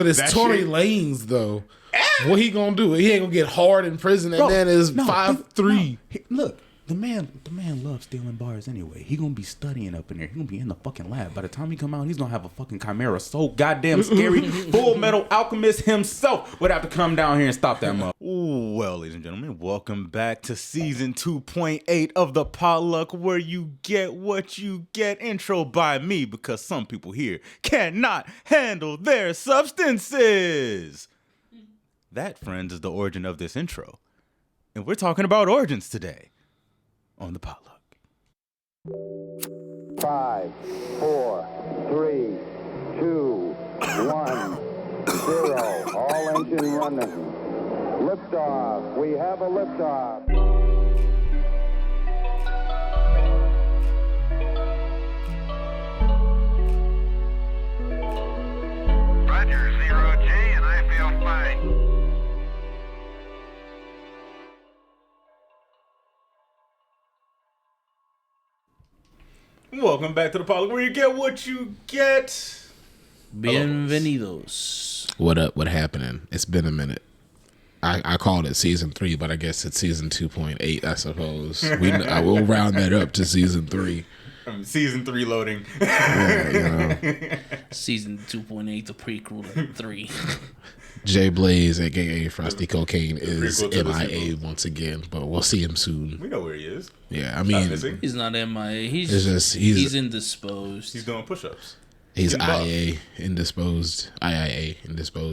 But it's That Tory shit- Lanez though. What he gonna do? He ain't gonna get hard in prison, and then is 5'3". Look, the man loves stealing bars anyway. He gonna be studying up in there. He gonna be in the fucking lab. By the time he come out, he's gonna have a fucking chimera so goddamn scary. Full Metal Alchemist himself would have to come down here and stop that mother. Well, ladies and gentlemen, welcome back to season 2.8 of the Potluck, where you get what you get. Intro by me, because some people here cannot handle their substances. That, friends, is the origin of this intro. And we're talking about origins today on the Potluck. 5, 4, 3, 2, 1, 0. All engine running. Liftoff. We have a liftoff. Roger, 0G, and I feel fine. Welcome back to the Potluck, where you get what you get. Bienvenidos. What up? What happening? It's been a minute. I called it season 3, but I guess it's season 2.8. I suppose I will round that up to season 3. Season 3 loading. Yeah, you know. Season 2.8, the prequel to 3. Jay Blaze, aka Frosty Cocaine, is prequel to the MIA sequel. once again, but we'll see him soon. We know where he is. Yeah, I Not mean, missing. He's not MIA. He's It's just- he's- indisposed. He's doing push-ups. he's getting buff. IA indisposed,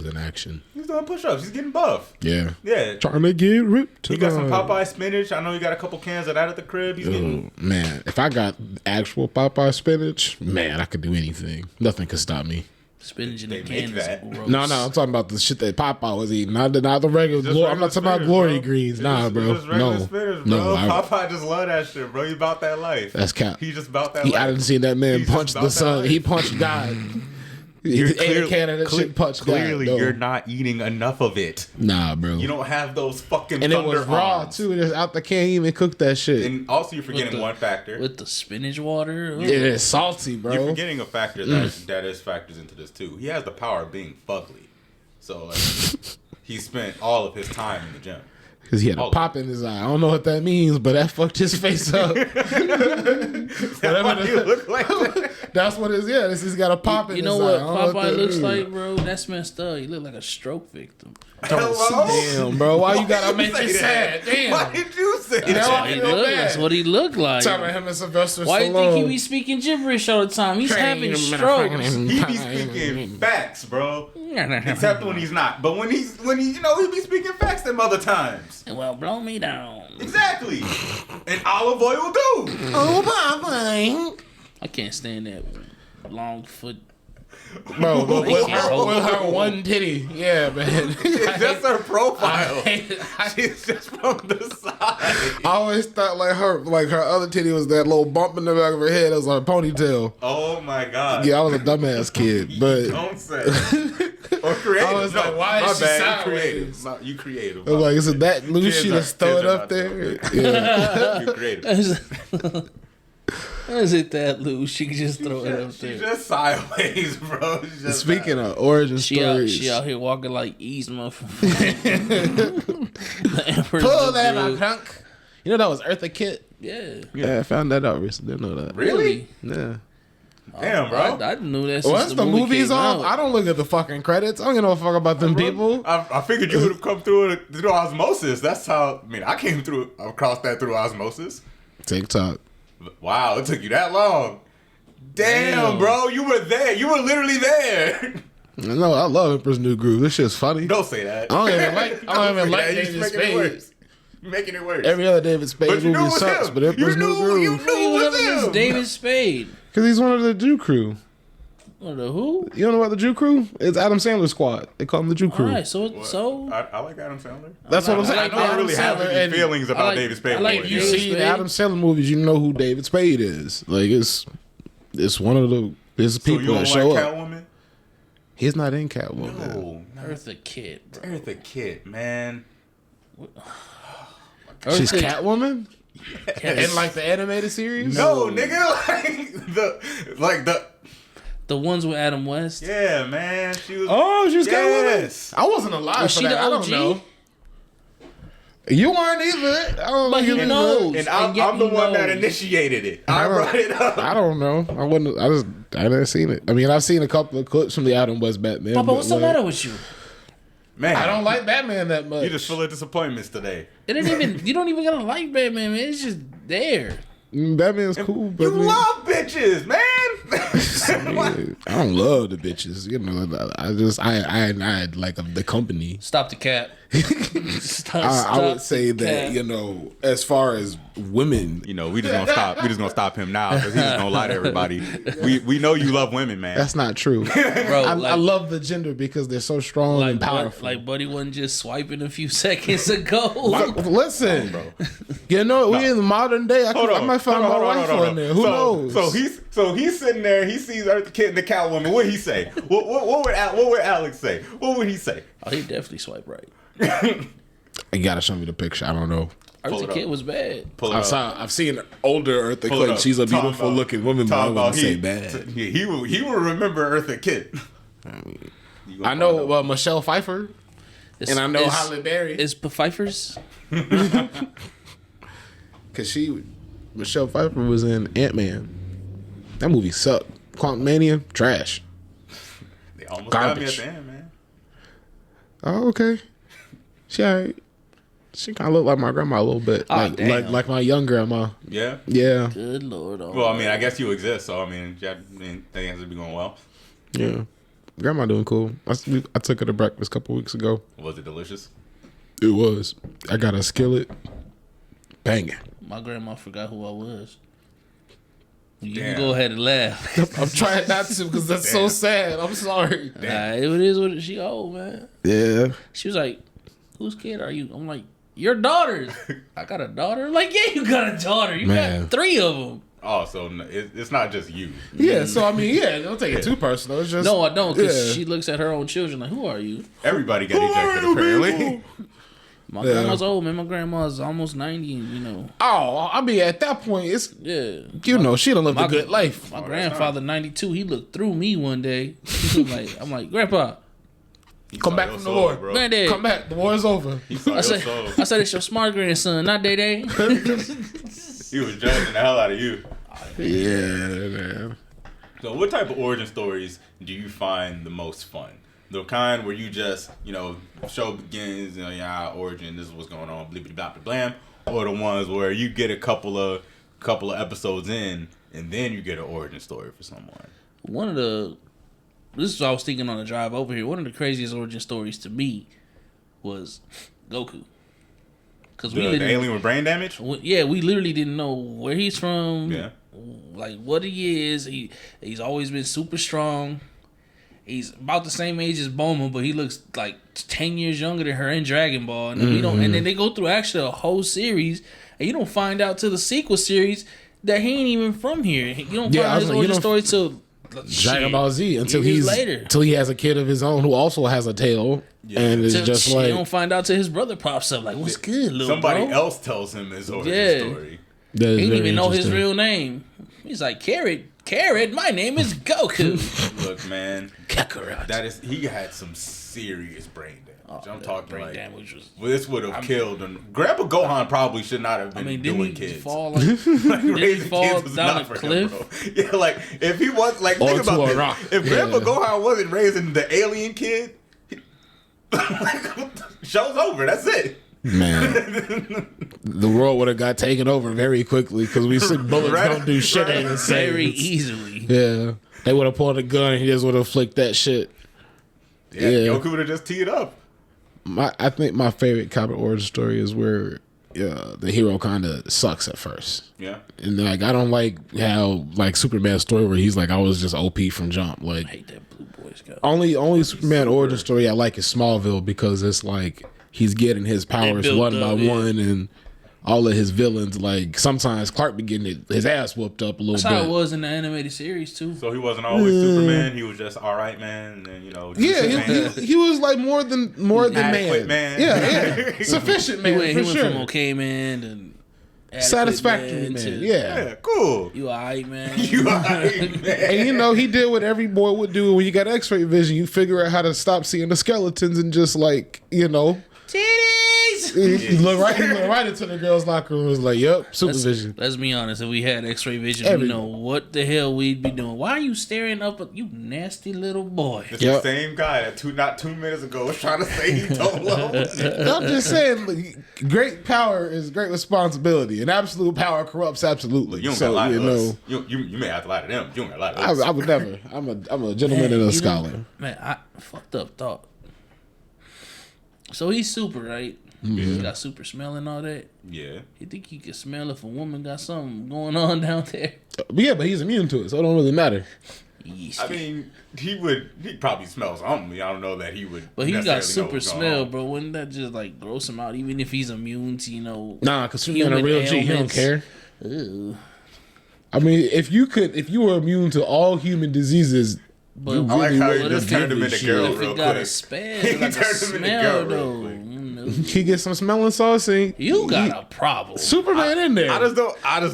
in action. He's doing push-ups. He's getting buff. Yeah, Yeah. trying to get ripped. He got some tonight. Popeye spinach. I know he got a couple cans of that at the crib. He's getting... Oh, man, if I got actual Popeye spinach, man, I could do anything. Nothing could stop me. Spinach in They a make can that. is gross. No, I'm talking about the shit that Popeye was eating, not the regular. Just I'm not talking about spinach, glory bro. greens. It's Nah, just- bro. it's just regular No, spinach, no. bro. Popeye just love that shit, bro. He's about that life. That's cap. He's just about that I life. didn't see that man He's punch just the about that sun. life. He punched God. You're He ate a can of that shit, punched clearly God. No. you're not eating enough of it. Nah, bro. You don't have those fucking And it thunder was raw arms. too. Just out the can, he even cooked that shit. And also, you're forgetting the- one factor. With the spinach water. Ooh. It is salty, bro. You're forgetting a factor that is factors into this too. He has the power of being fugly. So like, he spent all of his time in the gym. Because he had a Oh. pop in his eye. I don't know what that means, but that fucked his face up. Why do you look like that? That's what it is. Yeah, he's got a pop in You his know eye. what I don't know Popeye that looks means. like, bro? That's messed up. He look like a stroke victim. Hello? Damn, bro. Why you gotta make say me sad? that? Damn. Why did you say That's that? why I feel bad. That's what he looked like. Talking about him and Sylvester Why do you think he Stallone. be speaking gibberish all the time? He's having strokes. He be speaking facts, bro. Except when he's not. But when he he be speaking facts them other times. Well, blow me down. Exactly. And olive oil will do. Oh, Popeye. I can't stand that long foot. Bro, but with With her one titty. Yeah, man. It's just her profile. I She's just from the side. always thought like her other titty was that little bump in the back of her head. It was like a ponytail. Oh my god. Yeah, I was a dumbass kid, but Don't say. Or creative. I was like, why is my she bad. sideways? You creative. I was like, is it that loose? Kids She are- just throw kids it are up not there. that Yeah. You creative. Is it that loose? She can just throw it up She's there. just sideways, bro. She's just Speaking of origin She out stories, here walking like Yzma from the Emperor's pull New that out, Groove. crunk. You know that was Eartha Kitt. Yeah. Yeah, I found that out recently. Didn't know that. Really? Yeah. Damn, bro. I knew that since Once the movie's came on, out. I don't look at the fucking credits. I don't give no fuck about them people. I figured you would have come through osmosis. That's how. I mean, I came through across that through osmosis. TikTok. Wow, it took you that long. Damn, bro, you were there. You were literally there. No, I love Emperor's New Groove. This shit's funny. Don't say that. I don't even like. I don't even like You're David making it Spade. worse. You're making it worse. Every other David Spade But you knew it movie was sucks, him. but Emperor's You New knew Groove. it What do you was have against him. David Spade? Because he's one of the Jew crew. What the who? You don't know about the Jew crew? It's Adam Sandler squad. They call him the Jew crew. All right, so I like Adam Sandler. That's what I'm saying. I I like don't Adam really have Sandler any and- feelings about I like- David Spade. I like more than You David you. see Spade. the Adam Sandler movies, you know who David Spade is. Like it's one of the So people you don't that show like up. Catwoman? He's not in Catwoman. No, Eartha Kitt, bro. Eartha Kitt, man. She's Eartha- Catwoman in like the animated series. No, nigga, like the The ones with Adam West. Yeah, man. She was Catwoman. yes. I wasn't alive Was for she that. the I don't OG? know. You weren't either. I don't But know. he knows. And And yet I'm the he one that knows. initiated it. I brought it up. I don't know. I never seen it. I mean, I've seen a couple of clips from the Adam West Batman. Papa, but, what's the like, matter with you? Man, I don't like Batman that much. You just full of disappointments today. It ain't even. You don't even gotta like Batman, man. It's just there. Batman's cool, but You love bitches, man. I don't love the bitches. You know, I like the company. Stop the cap. I would say that, you know, as far as women, You know, we just gonna stop. We just gonna stop him now because he's just gonna lie to everybody. We know you love women, man. that's not true. Bro, I love the gender because they're so strong and powerful. Like Buddy wasn't just swiping a few seconds ago. Listen, you know, we in the modern day. I might find my wife on there. Who knows? So he's sitting there. He sees Eartha Kitt and the Catwoman. What would he say? What would Alex say? What would he say? Oh, he definitely swiped right. You gotta show me the picture. I don't know. Pull it Eartha Kitt up. was bad. Pull it up. I've seen older Eartha Pull it Kitt. up. She's a Talk beautiful about- looking woman, but I talk wouldn't about say bad. He will remember Eartha Kitt. I know Michelle Pfeiffer, and I know It's- Halle Berry. It's Pfeiffer's. Cause Michelle Pfeiffer was in Ant-Man. That movie sucked. Quantum Mania, trash. They almost got me at Garbage. the end, man. Oh, okay. She alright. She kind of looked like my grandma a little bit, damn. like my young grandma. Yeah. Yeah, Good Lord. Oh, Well, I mean, I guess you exist, so I mean, things has to be going well. yeah. Grandma doing cool. I took her to breakfast a couple weeks ago. Was it delicious? It was. I got a skillet. Banging. my grandma forgot who I was. You Damn. can go ahead and laugh. I'm trying not to because that's so sad. I'm sorry. It is what she old, man. Yeah. She was like, "Whose kid are you?" I'm like, "Your daughter's." I got a daughter. I'm like, yeah, you got a daughter. You Man. got 3 of them. Oh, so it's not just you. Yeah, so I mean, yeah, don't take it too personal. It's just No, I don't, because yeah. she looks at her own children like, "Who are you?" Everybody got ejected, apparently. My Yeah. grandma's old, man. My grandma's almost 90, and you know, Oh, I mean, at that point, it's yeah. you know she done lived My- a good life. My grandfather, 92, he looked through me one day. He was like, I'm like, "Grandpa, Come back from the war, bro. granddad." Come back. The war is over. He saw I your said, soul. I said, "It's your smart grandson, not Day Day." He was judging the hell out of you. Yeah, man. So what type of origin stories do you find the most fun? The kind where you just, you know, show begins, you know, yeah, origin, this is what's going on, blippity blah blam, or the ones where you get a couple of episodes in and then you get an origin story for someone. One of the, this is what I was thinking on the drive over here. One of the craziest origin stories to me was Goku. Because The alien with brain damage? yeah, we literally didn't know where he's from. Yeah. Like what he is. He's always been super strong. He's about the same age as Bulma, but he looks like 10 years younger than her in Dragon Ball. And then we don't. And then they go through actually a whole series, and you don't find out till the sequel series that he ain't even from here. You don't find Yeah, I out was his like, you origin don't- story till Dragon Ball Z until years he's later. until he has a kid of his own who also has a tail, and it's Till just you like don't find out till his brother pops up. Like, what's good, little Somebody bro? else tells him his origin Yeah. story. that is He didn't very even know his interesting. real name. He's like, Carrot, my name is Goku. Look, man, Kakarot. that is he had some serious brain damage. I'm talking brain like damage was. well, this would have killed him. Grandpa Gohan probably should not have been I mean, didn't doing he kids. fall like? Like, Did he raising fall kids was down not a for cliff? him, bro. Yeah, like if he was like Or think to about a this. rock. If Grandpa Yeah. Gohan wasn't raising the alien kid, show's over. That's it. Man, the world would have got taken over very quickly because we see bullets Right, don't do shit. right. Ain't Very insane. easily. Yeah, they would have pulled a gun and he just would have flicked that shit. Yeah, Yeah. Goku would have just teed up. I think my favorite comic origin story is where the hero kind of sucks at first. Yeah. And like I don't like how like Superman's story where he's like I was just OP from jump. Like I hate that Blue Boy Scout. only Superman origin story I like is Smallville because it's like he's getting his powers built one by up, yeah. one and all of his villains like sometimes Clark be getting his ass whooped up a little That's how it bit. was in the animated series too. So he wasn't always Superman. He was just all right, man. And then, you know, Yeah, Superman. he was like more than Adequate man. man. Yeah, sufficient He man went, for he went sure. from okay man and Satisfactory man. Yeah. Cool. You alright, man. You alright, man? And you know, he did what every boy would do when you got X-ray vision. You figure out how to stop seeing the skeletons and just like, you know, Titties. he look right into the girl's locker room. Was like, "Yep, supervision." Let's be honest. If we had X-ray vision, we Everyone. know what the hell we'd be doing. Why are you staring up at you, nasty little boy? It's Yep. the same guy that not 2 minutes ago was trying to say he don't love. I'm just saying, like, great power is great responsibility, and absolute power corrupts absolutely. You don't So, gotta lie you to know, us. You may have to lie to them. You don't gotta lie to us. I would never. I'm a gentleman and a scholar. I fucked up thought. So he's super, right? He got super smell and all that. Yeah. You think he can smell if a woman got something going on down there? But he's immune to it, so it don't really matter. Yeesh. I mean, he'd probably smell something. I don't know that he would. But he got necessarily know super what's going smell, on. bro. Wouldn't that just like gross him out? Even if he's immune to, Nah, because Superman a human real G, he don't ailments. care. Ew. I mean, if you were immune to all human diseases, But you I like how he wouldn't just give turned him a into shit. Geralt if real it got quick. a spell, He like a turned him into smell Geralt real though. quick. He gets some smelling sauce and You got a problem. Superman in there. I just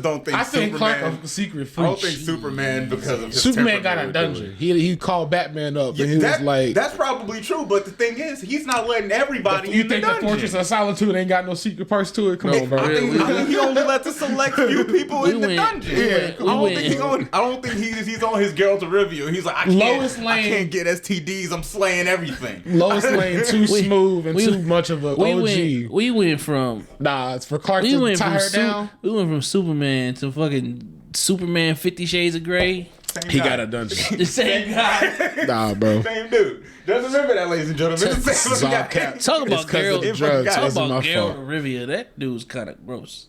don't think. I think Superman. Clark a secret I freak. don't think Superman because of his Superman got a temperament would do dungeon. He called Batman up and he was like, that's probably true. But the thing is, he's not letting everybody "You in the think the dungeon. Fortress of Solitude ain't got no secret parts to it? Come on, bro." I think he only lets a select few people in the went- dungeon. we Yeah. went- we I don't went- think I don't think he's on his Geralt of Rivia. He's like, I Lois Lane- can't get STDs. I'm slaying everything. Lois Lane too smooth and we- too much of a OG. We went from Nah, it's for Clark we to went tie from her down. we went from Superman to fucking Superman 50 Shades of Grey. Same He guy. got a dungeon. The same guy. Nah, bro. Same dude. Just remember that, ladies and gentlemen. It's the same Zob guy. cap. Talk It's about 'cause of Geralt. the drugs. Talk Talk It's about my Geralt fault. of Rivia. That dude's kind of gross.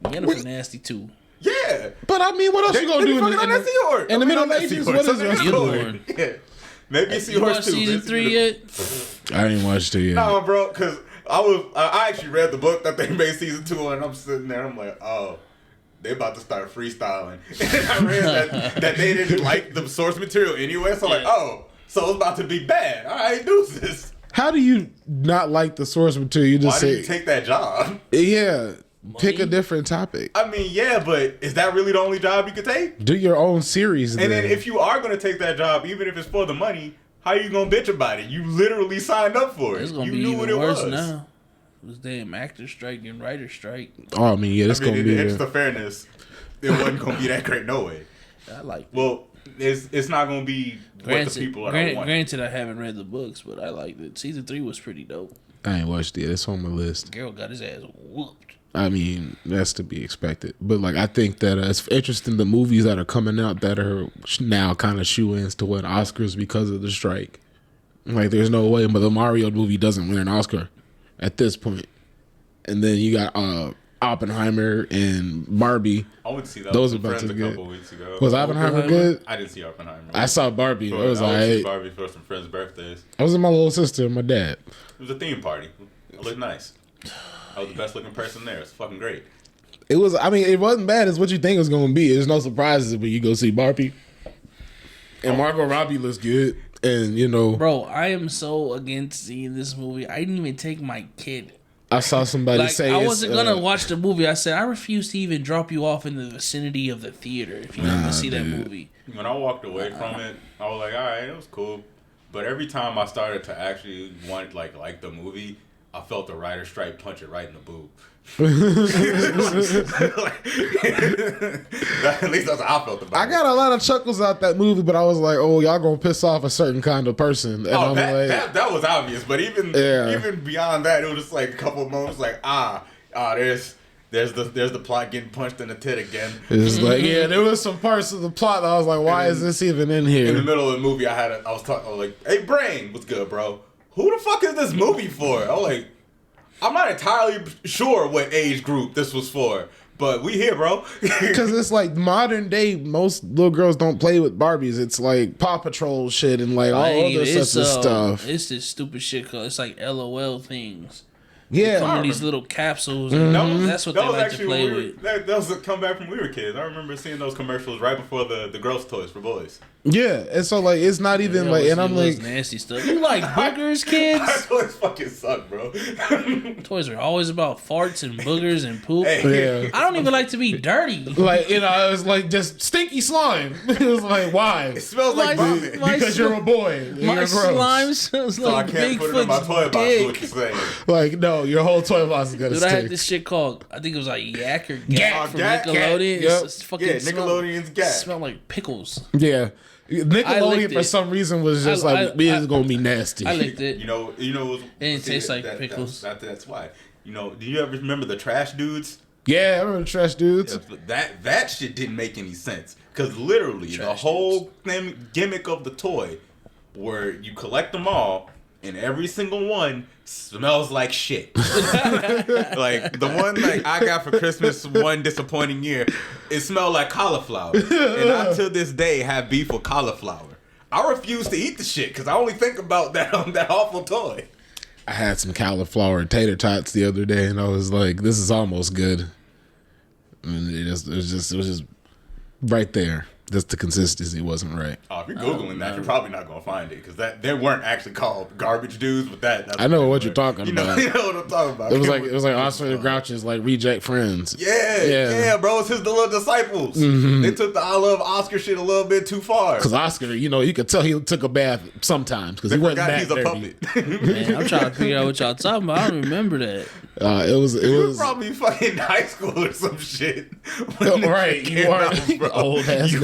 Yennefer nasty too. Yeah. But I mean, what else you gonna do in the Middle Ages? What is it? Unicorn. Yeah. Maybe a You seahorse watched too. season Maybe 3 unicorn. yet? I ain't watched it yet. No, bro, because I actually read the book that they made season 2 and I'm sitting there, I'm like, oh, they about to start freestyling. And I read that they didn't like the source material anyway, so I'm like, Yeah. oh, so it's about to be bad. All right, deuces. How do you not like the source material? You Why just did say, you take that job? yeah, pick a Money? different topic. I mean, yeah, but is that really the only job you could take? Do your own series. And then if you are going to take that job, even if it's for the money, how you going to bitch about it? You literally signed up for it. It's gonna You be knew even what it worse was. now. This damn actor strike and writer strike. Oh, I mean, yeah, it's I mean, gonna in the be. interest of fairness, it wasn't going to be that great no way. I like. Well, it's not going to be what the people are wanting. Granted, I haven't read the books, but I liked it. Season 3 was pretty dope. I ain't watched it. It's on my list. Geralt got his ass whooped. I mean, that's to be expected. But like, I think that it's interesting the movies that are coming out that are now kind of shoe-ins to win Oscars because of the strike. Like, there's no way, but the Mario movie doesn't win an Oscar at this point. And then you got Oppenheimer and Barbie. I went to see that Those with are some about friends to a get. couple weeks ago. Was Oppenheimer good? I didn't see Oppenheimer. I saw Barbie. It was I went to see alright. Barbie for some friends' birthdays. I was with my little sister and my dad. It was a theme party. It looked nice. I was the best looking person there. It's fucking great. It was. I mean, it wasn't bad as what you think it was going to be. There's no surprises when you go see Barbie. And Margot Robbie looks good, and you know, Bro, I am so against seeing this movie. I didn't even take my kid. I saw somebody Like, say I it's, wasn't gonna watch the movie. I said I refuse to even drop you off in the vicinity of the theater if you want to see that movie. When I walked away from it, I was like, all right, it was cool. But every time I started to actually want like the movie, I felt the writer strike punch it right in the boob. At least that's how I felt about it. I got a lot of chuckles out that movie, but I was like, "Oh, y'all gonna piss off a certain kind of person." And I'm like, that was obvious, but even beyond that, it was just like a couple of moments, like there's the plot getting punched in the tit again. it's like, yeah, there was some parts of the plot that I was like, "Why is this even in In the here?" middle of the movie, I was like, "Hey, Brain, what's good, bro? Who the fuck is this movie for?" I was like, I'm not entirely sure what age group this was for, but we here, bro. Because it's like modern day, most little girls don't play with Barbies. It's like Paw Patrol shit and like all other such stuff. It's this stupid shit called, it's like LOL things. Yeah, Come in these little capsules. And that's what they like to play with. That was a comeback from when we were kids. I remember seeing those commercials right before the gross toys for boys. Yeah, and so like it's not even They like, always and I'm give us like, nasty stuff. You like boogers, Our kids? toys fucking suck, bro. Toys are always about farts and boogers and poop. yeah, I don't even like to be dirty. like it was like just stinky slime. It was like why? It smells like My- vomit. my- Because you're a boy. My You're slime gross. smells So I like can't put it in my toy Bigfoot's box. Is what dick. you're saying? Like no, your whole toy box is gonna Dude, I had stink. this shit called, I think it was like Yak or Yak. Yak from Yak, Nickelodeon. yep. It's fucking Yeah, Nickelodeon's Gat. smelled like pickles. Yeah, Nickelodeon licked for it. some reason was just like it's gonna be nasty. I licked it. You know, It didn't taste like pickles. That's why. You know, do you ever remember the trash dudes? Yeah, I remember the trash dudes. Yeah, but that shit didn't make any sense because literally the Trash whole gimmick of the toy, where you collect them all and every single one smells like shit. Like the one like I got for Christmas one disappointing year, it smelled like cauliflower, and I to this day have beef with cauliflower. I refuse to eat the shit because I only think about that awful toy. I had some cauliflower and tater tots the other day, and I was like, "This is almost good." And it was just right there. Just the consistency wasn't right. Oh, if you're googling that, you're probably not gonna find it because they weren't actually called garbage dudes, but that's I know what you're talking about. You know what I'm talking about. It was like Oscar the Grouch's like reject friends. Yeah, bro. It's his little disciples. They took the I love Oscar shit a little bit too far. Because Oscar, you could tell he took a bath sometimes because he wasn't that He's a dirty. puppet. Man, I'm trying to figure out what y'all talking about. I don't remember that. It You was were probably fucking in high school or some shit. when this right. shit You came are out, bro. old ass. You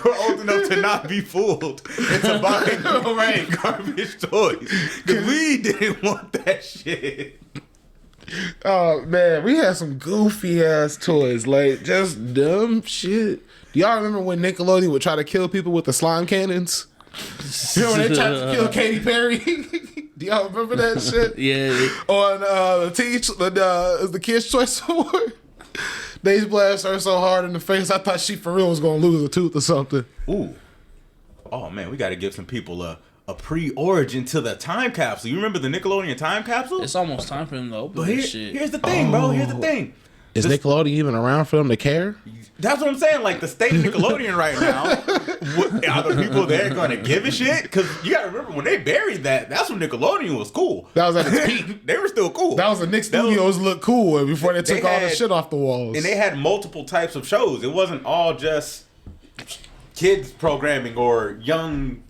were old enough to not be fooled into buying garbage toys because we didn't want that shit. Oh man, we had some goofy ass toys, like just dumb shit. Do y'all remember when Nickelodeon would try to kill people with the slime cannons? You know when they tried to kill Katy Perry? Do y'all remember that shit? Yeah. On the Kids' Choice Award, they blasted her so hard in the face. I thought she for real was gonna lose a tooth or something. Ooh. Oh man, we got to give some people a pre-origin to the time capsule. You remember the Nickelodeon time capsule? It's almost time for him to open But this shit. here's the thing, bro. Here's the thing. Is Nickelodeon even around for them to care? That's what I'm saying. Like the state of Nickelodeon right now, are the people there going to give a shit? Because you got to remember when they buried that. That's when Nickelodeon was cool. That was at its peak. They were still cool. That was when Nick Studios looked cool before they took all the had- shit off the walls. And they had multiple types of shows. It wasn't all just kids programming or young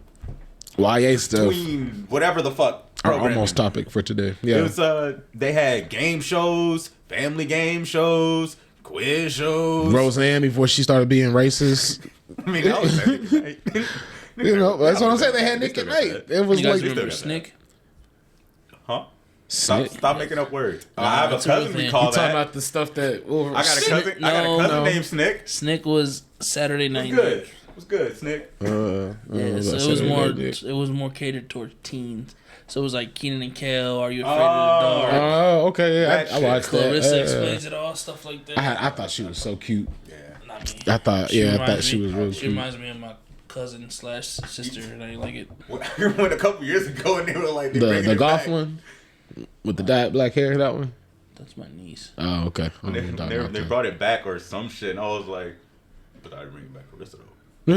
YA stuff. tween whatever the fuck. Our programming. almost topic for today. Yeah. It was they had game shows, family game shows, quiz shows. Roseanne before she started being racist. I mean, that was everything. You know, that's what I'm saying. They had Nick at Night. It was You guys like remember got Snick? Huh? Snick. Stop making up words. I have a that's a real cousin we thing. call Talking that. about the stuff that. I got a cousin. I got a No, cousin no. named Snick. Snick was Saturday Night Good. Nick. What's good, Snick? Yeah, so it was more catered towards teens. So it was like Keenan and Kel, Are You Afraid of the Dark? Oh, okay. That Yeah, I shit. watched that. Clarissa Explains It All, stuff like that. I thought she was so cute. Not me. I thought she was real She cute. reminds me of my cousin / sister, and I didn't like it. I went a couple years ago and they were like, The golf one with the dyed black hair. That one. That's my niece. Oh, okay. I don't know what you're talking about They that. brought it back or some shit, and I was like, but I didn't bring it back Carissa though.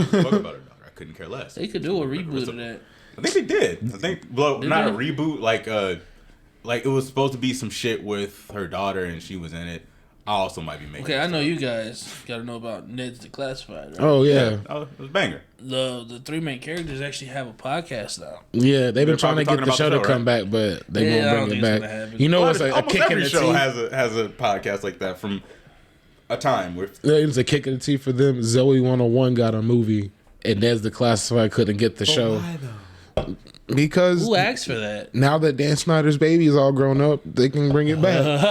Fuck about her daughter. I couldn't care less. They could do a reboot of that. I think they did. I think, well, Did not a they? reboot. Like it was supposed to be some shit with her daughter, and she was in it. I also might be making. Okay, I know you guys got to know about Ned's Declassified, right? Oh yeah, Oh, it was a banger. The three main characters actually have a podcast now. yeah. They've been They're trying to probably get the talking show about to the show, come back, but they Yeah, I won't don't bring it think it's back. gonna happen. You know, Well, it's like a almost kick in every the show teeth. has a podcast like that from a time with. It's a kick in the teeth for them. Zoe 101 got a movie, and Ned's Declassified couldn't get the show because Who asked for that? now that Dan Snyder's baby is all grown up, they can bring it back. Is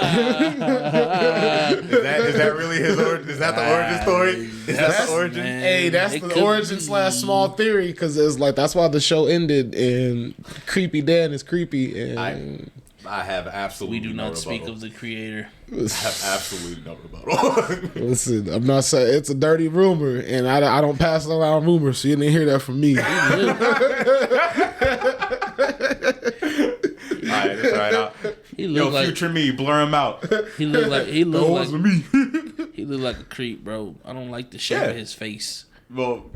that really his origin? Is that the origin story? Is that the origin? Man, Hey, that's it the could origin be. / small theory because it's like that's why the show ended and creepy Dan is creepy and I have absolutely. We do no not speak rebuttal. of the creator. I have absolutely no rebuttal. listen, I'm not saying it's a dirty rumor and I don't pass around rumors, so you didn't hear that from me. All right, that's all right. He Yo, looked like future me, blur him out. he looked like he That looked like wasn't me. he looked like a creep, bro. I don't like the shape Yeah. of his face. Well,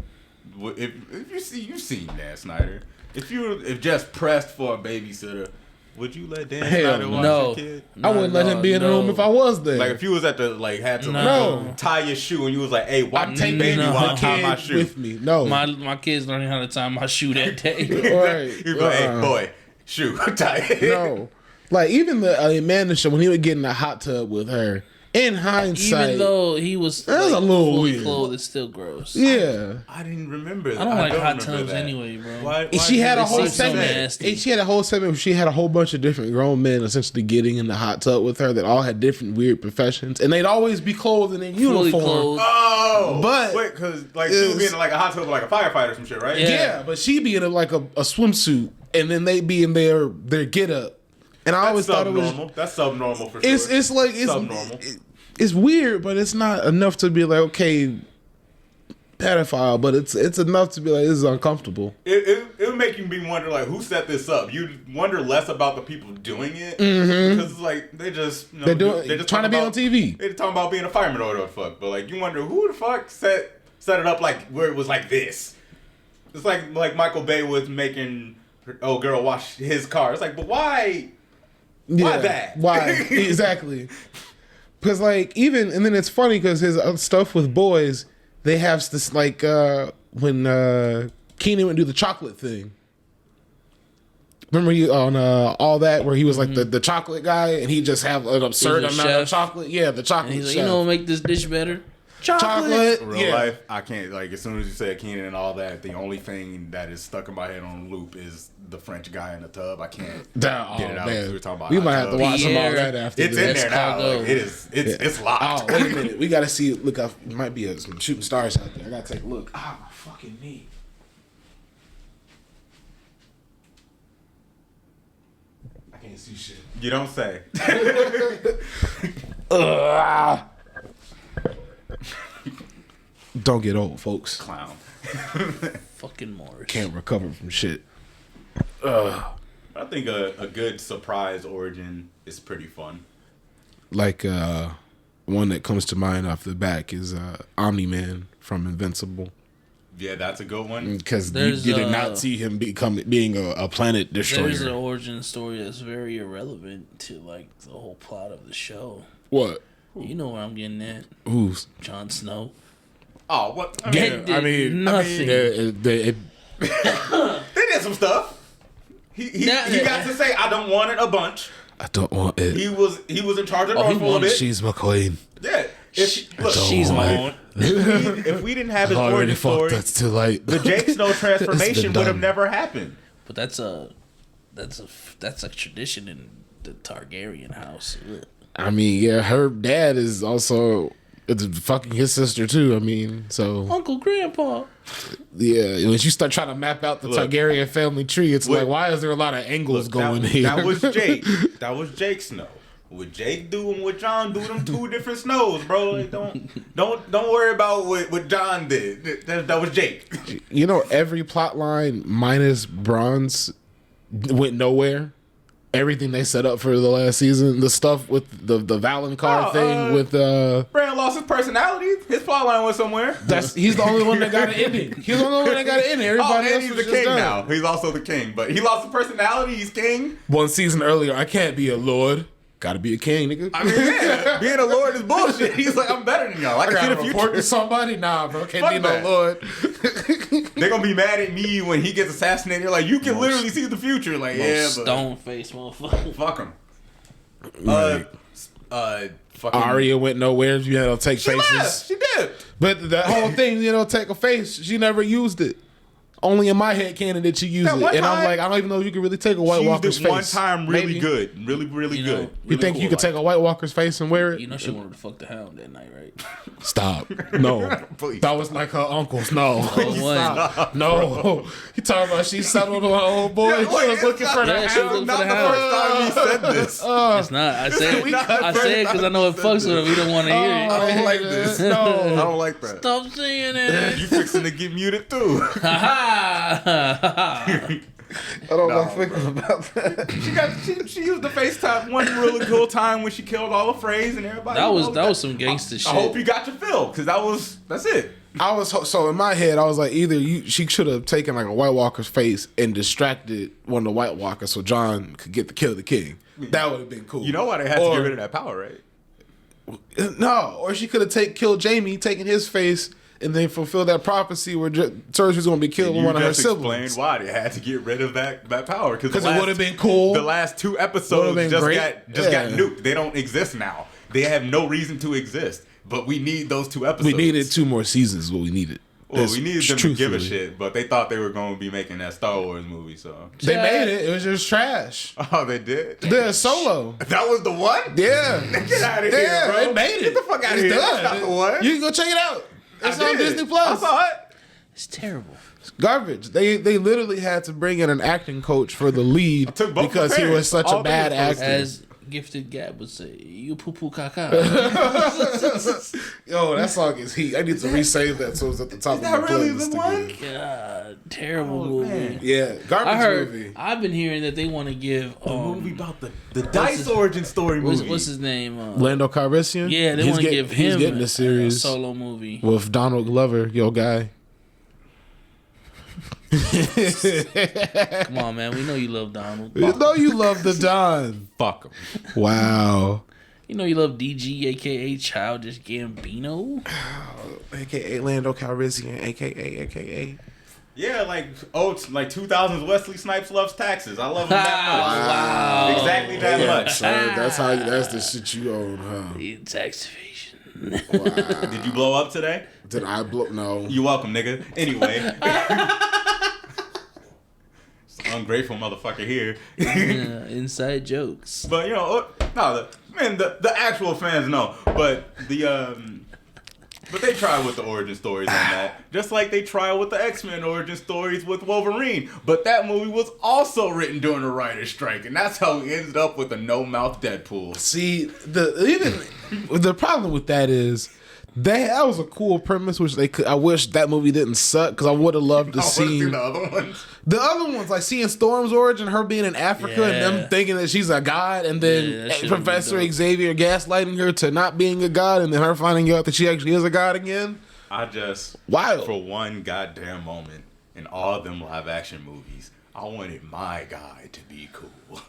if you've seen Dan Snyder, if just pressed for a babysitter, would you let Dan Snyder watch your kid? I wouldn't let him be in the room if I was there. Like if you was at the had to tie your shoe and you was like, hey, watch take baby while I my tie my kid shoe with me. No, my kids learning how to tie my shoe that day. right. He'd be like, hey boy, shoe tie it. No, like even the Amanda show when he would get in the hot tub with her. In hindsight, Even though he was that was a little fully weird. clothed, it's still gross. Yeah, I didn't remember that. I don't like hot remember tubs that. anyway, bro. Why she had a they whole seem so segment. nasty. She had a whole segment where she had a whole bunch of different grown men essentially getting in the hot tub with her that all had different weird professions, and they'd always be clothed in their Fully uniform. clothed. Oh, But wait, because like she would be in like a hot tub with like a firefighter or some shit, right? Yeah, but she'd be in like a swimsuit, and then they'd be in their get up. And I always thought it was that's subnormal for sure. it's like it's subnormal. It's weird, but it's not enough to be like, okay, pedophile, but it's enough to be like, this is uncomfortable. It would make you wonder like who set this up. You'd wonder less about the people doing it because it's like they just They're just trying to be on TV. They're talking about being a fireman or whatever the fuck. But like you wonder who the fuck set it up like where it was like this. It's like Michael Bay was making old girl wash his car. It's like, but why? Why that? Why exactly? Because like even and then it's funny because his stuff with boys, they have this like when Keenan went to do the chocolate thing. Remember you on all that where he was like the chocolate guy and he just have an absurd He's a amount of chef. chocolate. Yeah, the chocolate. And he's like, chef. you know what make this dish better? chocolate. Real Yeah. life, I can't like as soon as you said Keenan and all that, the only thing that is stuck in my head on loop is the French guy in the tub. I can't Damn, get it out. man. We were talking about We hot might have to tub. watch some all Pierre. that after It's this. in there now. Chicago. Like, it's locked. Oh, wait a minute. We got to see. Look, it might be some shooting stars out there. I got to take a look. Ah, my fucking knee. I can't see shit. You don't say. Don't get old, folks. Clown. Fucking Morris. Can't recover from shit. I think a good surprise origin is pretty fun. Like one that comes to mind off the back is Omni-Man from Invincible. Yeah, that's a good one. Because you There's, did not see him being a planet destroyer. There's an origin story that's very irrelevant to like the whole plot of the show. What? You know where I'm getting at. Who's? Jon Snow. Oh, what? I Yeah, mean, Did I mean, nothing. they did some stuff. He got to say, "I don't want it" a bunch. I don't want it. He was in charge of Oh, he North for a little bit. She's my queen. Yeah. Look, She's my own. if we didn't have his Already origin fucked. story, That's too late. the Jake Snow transformation would have done. never happened. But that's a tradition in the Targaryen house. Ugh. I mean, yeah, her dad is also it's fucking his sister too. I mean, so Uncle Grandpa. yeah, when you start trying to map out the Look. Targaryen family tree, it's Look. like why is there a lot of angles Look, going that, here? That was Jake. That was Jake Snow. With Jake do and what John do, them two different Snows, bro. Like, don't worry about what John did. That was Jake. You know, every plot line minus Bronze went nowhere. Everything they set up for the last season, the stuff with the Valonqar thing with Bran lost his personality. His plotline went somewhere. he's the only one that got an ending. He's the only one that got an ending. Everybody And else he's was the just king done. now. He's also the king, but he lost his personality. He's king. One season earlier, I can't be a lord. Gotta be a king, nigga. I mean, yeah, being a lord is bullshit. He's like, I'm better than y'all. I can see gotta the report future. to somebody. Nah, bro, can't Fuck be that. no lord. They're gonna be mad at me when he gets assassinated. They're like, you can literally see the future. Like, yeah, but Stone face motherfucker. fuck him. Fucking Arya went nowhere. You had to take She faces. left. She did. But the whole thing, take a face. She never used it. Only in my head canon did she use That it, one and I'm time- like, I don't even know if you can really take a White She Walker's used it one face. time really Maybe. good. Really You know, good. You Really think cool, you could take a White Walker's face and wear it? You know she wanted to fuck the Hound that night, right? Stop. No. Please. That was like her uncle's. No. Oh, Stop. No. You talking about she settled on her old boy? Yeah, she wait, was looking for the Yeah, she was hound. looking Not for the the first time he said this. It's not. I said We cut I said because I know it fucks with him. We don't want to hear I it. don't like this. No. I don't like that. Stop saying it. You fixing to get muted too. Ha I don't like thinking about that. She used the FaceTime one really cool time when she killed all the Freys and everybody. That was some gangster shit. I hope you got your fill because that's it. So in my head, I was like, she should have taken like a White Walker's face and distracted one of the White Walkers so John could get to kill the king. That would have been cool. You know why they had to get rid of that power, right? No, or she could have killed Jamie, taken his face, and then fulfill that prophecy where Cersei's going to be killed with one of her siblings. Explain why they had to get rid of that power because it would have been cool. The last 2 episodes just got nuked. They don't exist now. They have no reason to exist. But we need those 2 episodes. We needed 2 more seasons. Is what we needed. Well, we needed them to give a shit, but they thought they were going to be making that Star Wars movie, so they made it. It was just trash. Oh, they did. They're Solo. That was the one. Yeah, get out of here, bro. They made it. Get the fuck out of here. That's not the one. You can go check it out. It's on Disney Plus. I saw it. It's terrible. It's garbage. They literally had to bring in an acting coach for the lead because he was such a bad actor. As Gifted Gab would say, "You poo poo caca." Yo, that song is heat. I need to resave that so it's at the top of my playlist again. God, terrible movie. Man. Yeah, garbage movie. I've been hearing that they want to give a movie about the Dice origin story movie. What's his name? Lando Calrissian. Yeah, they want to give him getting a series solo movie with Donald Glover, your guy. Come on, man. We know you love Donald. You know you love the Don. Fuck him. Wow. You know you love DG, aka Childish Gambino, aka Lando Calrissian, aka. Yeah, like 2000s Wesley Snipes loves taxes. I love him that much. Wow. Exactly that much. That's the shit you own, huh? Tax evasion. Wow. Did you blow up today? Did I blow? No. You welcome, nigga. Anyway. Ungrateful motherfucker here. Inside jokes. But the actual fans know. But but they try with the origin stories on that. Just like they try with the X-Men origin stories with Wolverine. But that movie was also written during the writer's strike, and that's how we ended up with a no-mouth Deadpool. See, the problem with that is that was a cool premise, which they could. I wish that movie didn't suck because I would have loved to see the other ones. The other ones, like seeing Storm's origin, her being in Africa, and them thinking that she's a god, and then Professor Xavier gaslighting her to not being a god, and then her finding out that she actually is a god again. For one goddamn moment in all them live action movies, I wanted my guy to be cool.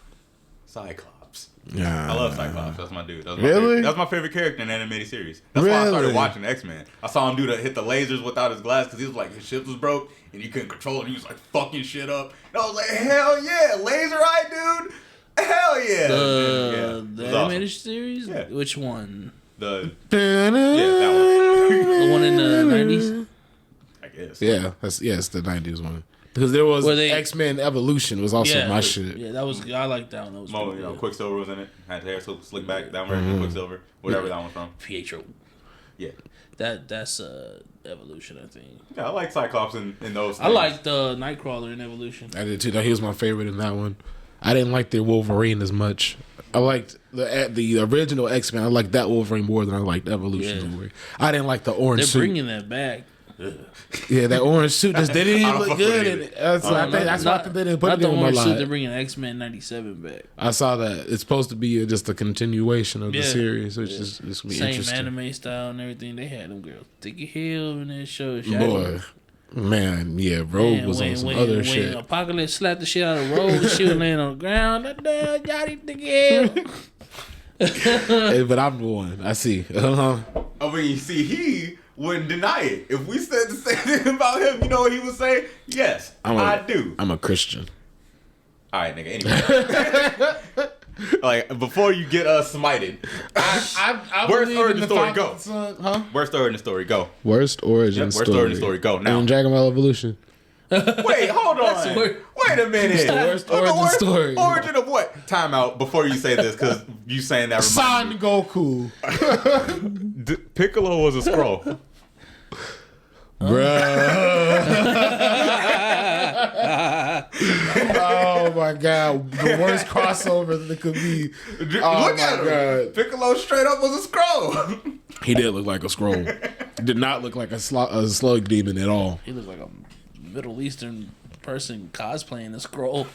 Cyclops. Yeah, I love Cyclops. That's my dude. That's my favorite character in the animated series. That's why I started watching X-Men. I saw him hit the lasers without his glass because he was like, his shit was broke and he couldn't control it. He was like fucking shit up. And I was like, hell yeah, laser eye dude. Hell yeah. The animated series? Yeah. Which one? That one. The one in the 90s? I guess. Yeah, it's the 90s one. Because there was X-Men Evolution was also my shit. Yeah, I like that one. That was Quicksilver was in it. Had the hair slick back. That one Quicksilver. Whatever that one's from. Pietro. Yeah. That's Evolution, I think. Yeah, I like Cyclops in those things. I liked Nightcrawler in Evolution. I did too. He was my favorite in that one. I didn't like their Wolverine as much. I liked the original X-Men. I liked that Wolverine more than I liked Evolution's Wolverine. I didn't like the orange suit. They're bringing that back. Yeah, that orange suit just didn't even look good. That's why they didn't put it in my orange suit. life. They're bringing X-Men 97 back. I saw that. It's supposed to be just a continuation of the series, which is it's gonna be same interesting. anime style and everything. They had them girls thick as hell in that show. Boy, man, yeah, Rogue was on some other shit. When Apocalypse slapped the shit out of Rogue, she was laying on the ground. Yachty thick hell. Hey, but I'm the one. I see. I mean, he wouldn't deny it. If we said the same thing about him, you know what he would say? Yes, I do. I'm a Christian. All right, nigga. Anyway, like before you get us smited, worst origin story go. Worst origin story go. Worst origin story. Worst origin story go now. And Dragon Ball Evolution. Wait, hold on. Wait a minute. The worst origin story. Origin of what? Time out before you say this because you saying that. Son Goku. Piccolo was a Skrull. Bruh. Oh my god. The worst crossover that could be. Look at him. Piccolo straight up was a Skrull. He did look like a Skrull. Did not look like a slug demon at all. He looked like a Middle Eastern person cosplaying a Skrull.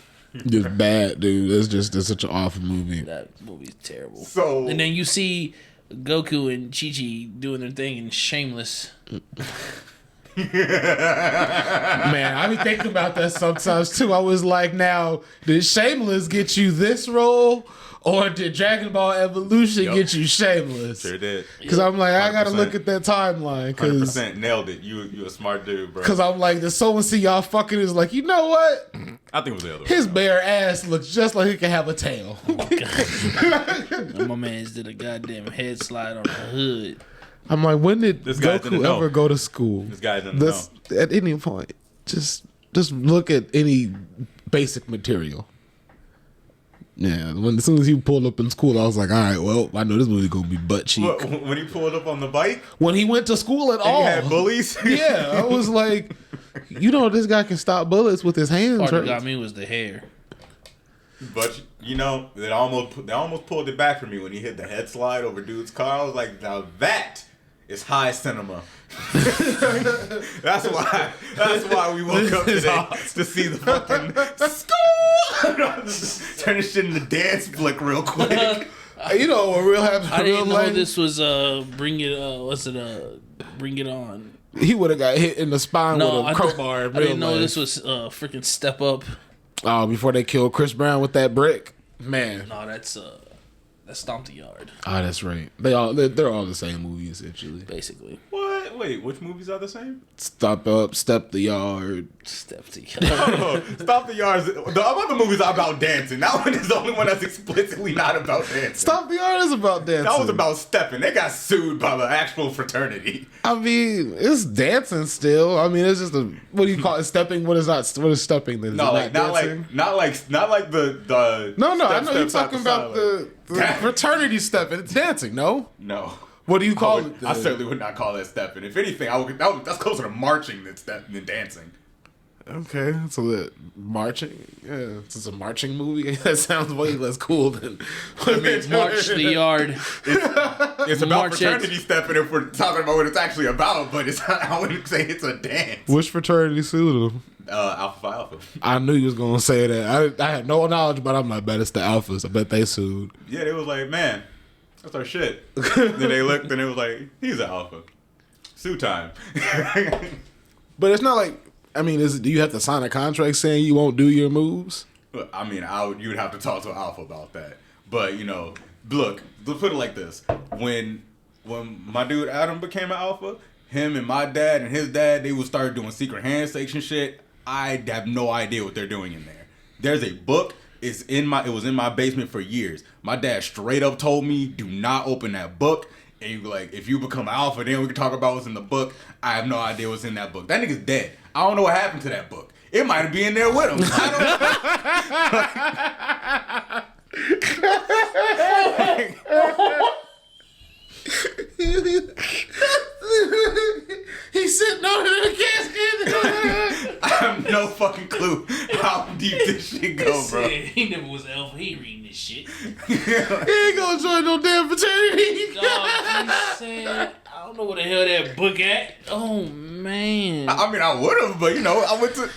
Just bad, dude. It's such an awful movie. That movie's terrible. So, and then you see Goku and Chi-Chi doing their thing in Shameless. Man, I be thinking about that sometimes too. I was like, now, did Shameless get you this role? Or did Dragon Ball Evolution get you Shameless? Sure did. Because I'm like, I gotta 100%. look at that timeline. 100% nailed it. You a smart dude, bro. Because I'm like, the someone see y'all fucking is like, you know what? I think it was the other His one. bare ass looks just like he can have a tail. And my man's did a goddamn head slide on the hood. I'm like, when did This guy didn't Goku know. ever go to school? This guy didn't know. At any point, just look at any basic material. Yeah, as soon as he pulled up in school, I was like, all right, well, I know this movie gonna be butt cheek. What, when he pulled up on the bike, When he went to school at and all, you had bullies. yeah, I was like, you know, this guy can stop bullets with his hands. Part that Right? got me was the hair. But you know, they almost pulled it back for me when he hit the head slide over dude's car. I was like, now that is high cinema. That's why we woke up today to see the fucking school. Turn this shit into dance flick real quick. You know, what real happened. I Real didn't know life, this was Bring It Bring It On. he would have got hit in the spine No, with a crowbar. I didn't know this was freaking Step Up. Oh, before they killed Chris Brown with that brick, man. No, that's Stomp the Yard, Oh, that's right. They're all the same movie essentially. basically. What? Wait, which movies are the same? Stop Up, Step the Yard. Step the Yard. Oh, Stop the Yards. The other movies are about dancing. That one is the only one that's explicitly not about dancing. Stop the Yard is about dancing. That was about stepping. They got sued by the actual fraternity. I mean, it's dancing still. I mean, it's just a what do you call it? Stepping? What is that? What is stepping? Then? No, Is it not like the. No, I step, know you're step, talking step, about step, the like- fraternity stepping. It's dancing. No, No. what do you call I it? Then? I certainly would not call that stepping. If anything, that's closer to marching than dancing. Okay, so that marching. Yeah, it's a marching movie. That sounds way less cool than. I mean, March the Yard. It's about March it. fraternity stepping if we're talking about what it's actually about, but it's not, I wouldn't say it's a dance. Which fraternity sued him? Alpha Phi Alpha. I knew you was gonna say that. I had no knowledge, but I'm like, bet it's the Alphas. I bet they sued. Yeah, they was like, man, that's our shit. Then they looked and it was like, he's an alpha. Sue time. But it's not like. I mean, do you have to sign a contract saying you won't do your moves? I mean, you'd have to talk to an alpha about that. But you know, look, let's put it like this: when my dude Adam became an alpha, him and my dad and his dad, they would start doing secret handshakes and shit. I have no idea what they're doing in there. There's a book. It was in my basement for years. My dad straight up told me, do not open that book. And you like, if you become alpha, then we can talk about what's in the book. I have no idea what's in that book. That nigga's dead. I don't know what happened to that book. It might be in there with him. I He's sitting on it in a casket. I have no fucking clue how deep this shit go, bro. He never was alpha. He ain't reading this shit. He ain't gonna join no damn fraternity. Dog, he said, I don't know where the hell that book at. Oh man. I mean, I would have, but you know, I went to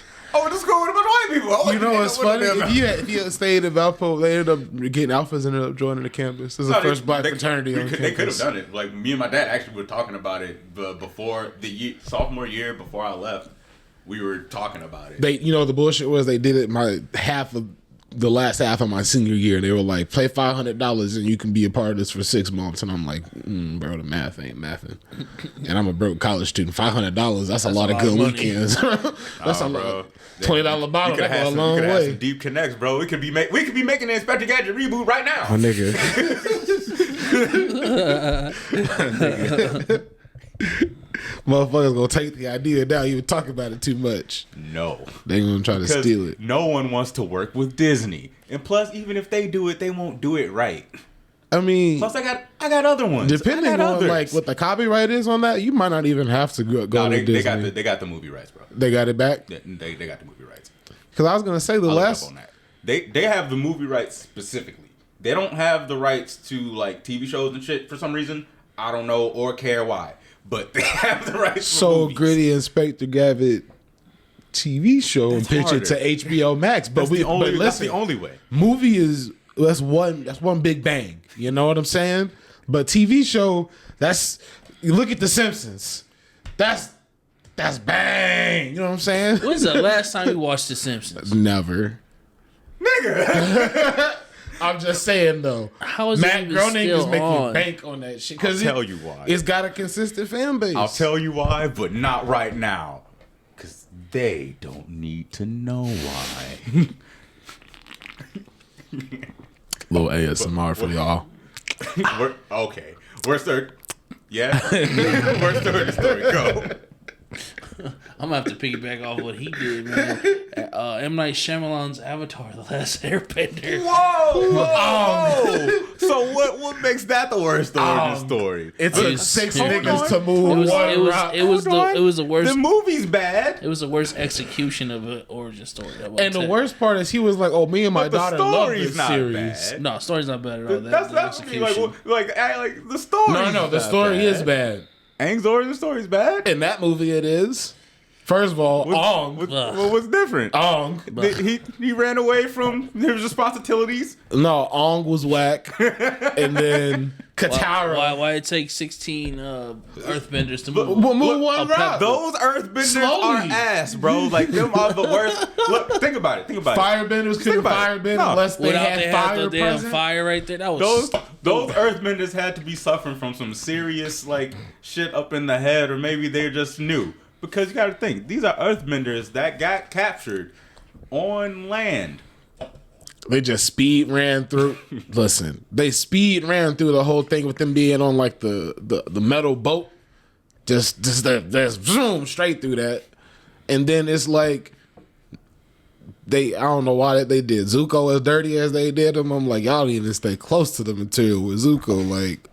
school with a bunch of white people. You know what's funny? If you had stayed at Valpo, they ended up getting Alphas, ended up joining the campus. This is the first black fraternity on campus. They could have done it. Like me and my dad actually were talking about it before sophomore year before I left. We were talking about it. They, you know, the bullshit was they did it the last half of my senior year. They were like, pay $500 and you can be a part of this for 6 months. And I'm like, bro, the math ain't mathing. And I'm a broke college student. $500, that's a lot of good money. weekends. That's a lot. $20 bottle, that go a long had way. some deep connects, bro. We could be making the Inspector Gadget reboot right now. My nigga. Motherfuckers gonna take the idea down. You talk about it too much. No. They gonna try to steal it. No one wants to work with Disney. And plus, even if they do it, they won't do it right. I mean, Plus, I got other ones. depending I got on others. like what the copyright is on that, you might not even have to go No, to Disney. they got the movie rights, bro. They got it back. They got the movie rights. Because I was gonna say the I'll look last. up on that. They have the movie rights specifically. They don't have the rights to like TV shows and shit for some reason. I don't know or care why, but they have the rights. For So movies. Gritty Inspector Gavitt TV show That's and pitch harder. it to HBO Max. But That's the only way. movie is that's one big bang. You know what I'm saying? But TV show, you look at The Simpsons. That's that's bang. You know what I'm saying? When's the last time you watched The Simpsons? Never. Nigga. I'm just saying though. How is Matt it even Groening is still making on? bank on that shit. I'll tell you why. It's got a consistent fan base. I'll tell you why, but not right now. Because they don't need to know why. Little ASMR for y'all. Okay. Where's the... Yeah? Where's the story? Go. I'm gonna have to piggyback off what he did, man. M. Night Shyamalan's Avatar: The Last Airbender. Whoa! So what makes that the worst origin story? It took It's- 6 hold niggas on. to move one rock. It was the worst. The movie's bad. It was the worst execution of an origin story. And the worst part is he was like, "Oh, me and my But the daughter love story's this not series." bad. No, story's not bad at all. That's the what I mean. Like the story. No, the story is bad. Aang's origin story is bad. In that movie, it is. First of all, Ong. What was different? Ong. He ran away from his responsibilities. No, Ong was whack. And then Katara. Why it take 16 Earthbenders to move? We'll move one rock. Those earthbenders Slowly. are ass, bro. Like them are the worst. Look, think about it. Firebenders couldn't about it. firebend No. unless they Without had they fire had the damn present. fire right there. That was Those earthbenders had to be suffering from some serious like shit up in the head, or maybe they're just new. Because you got to think, these are earthbenders that got captured on land. They just speed ran through. Listen, they speed ran through the whole thing with them being on like the metal boat. Just zoom straight through that, and then it's like I don't know why they did Zuko as dirty as they did him. I'm like, y'all need to stay close to the material with Zuko, like.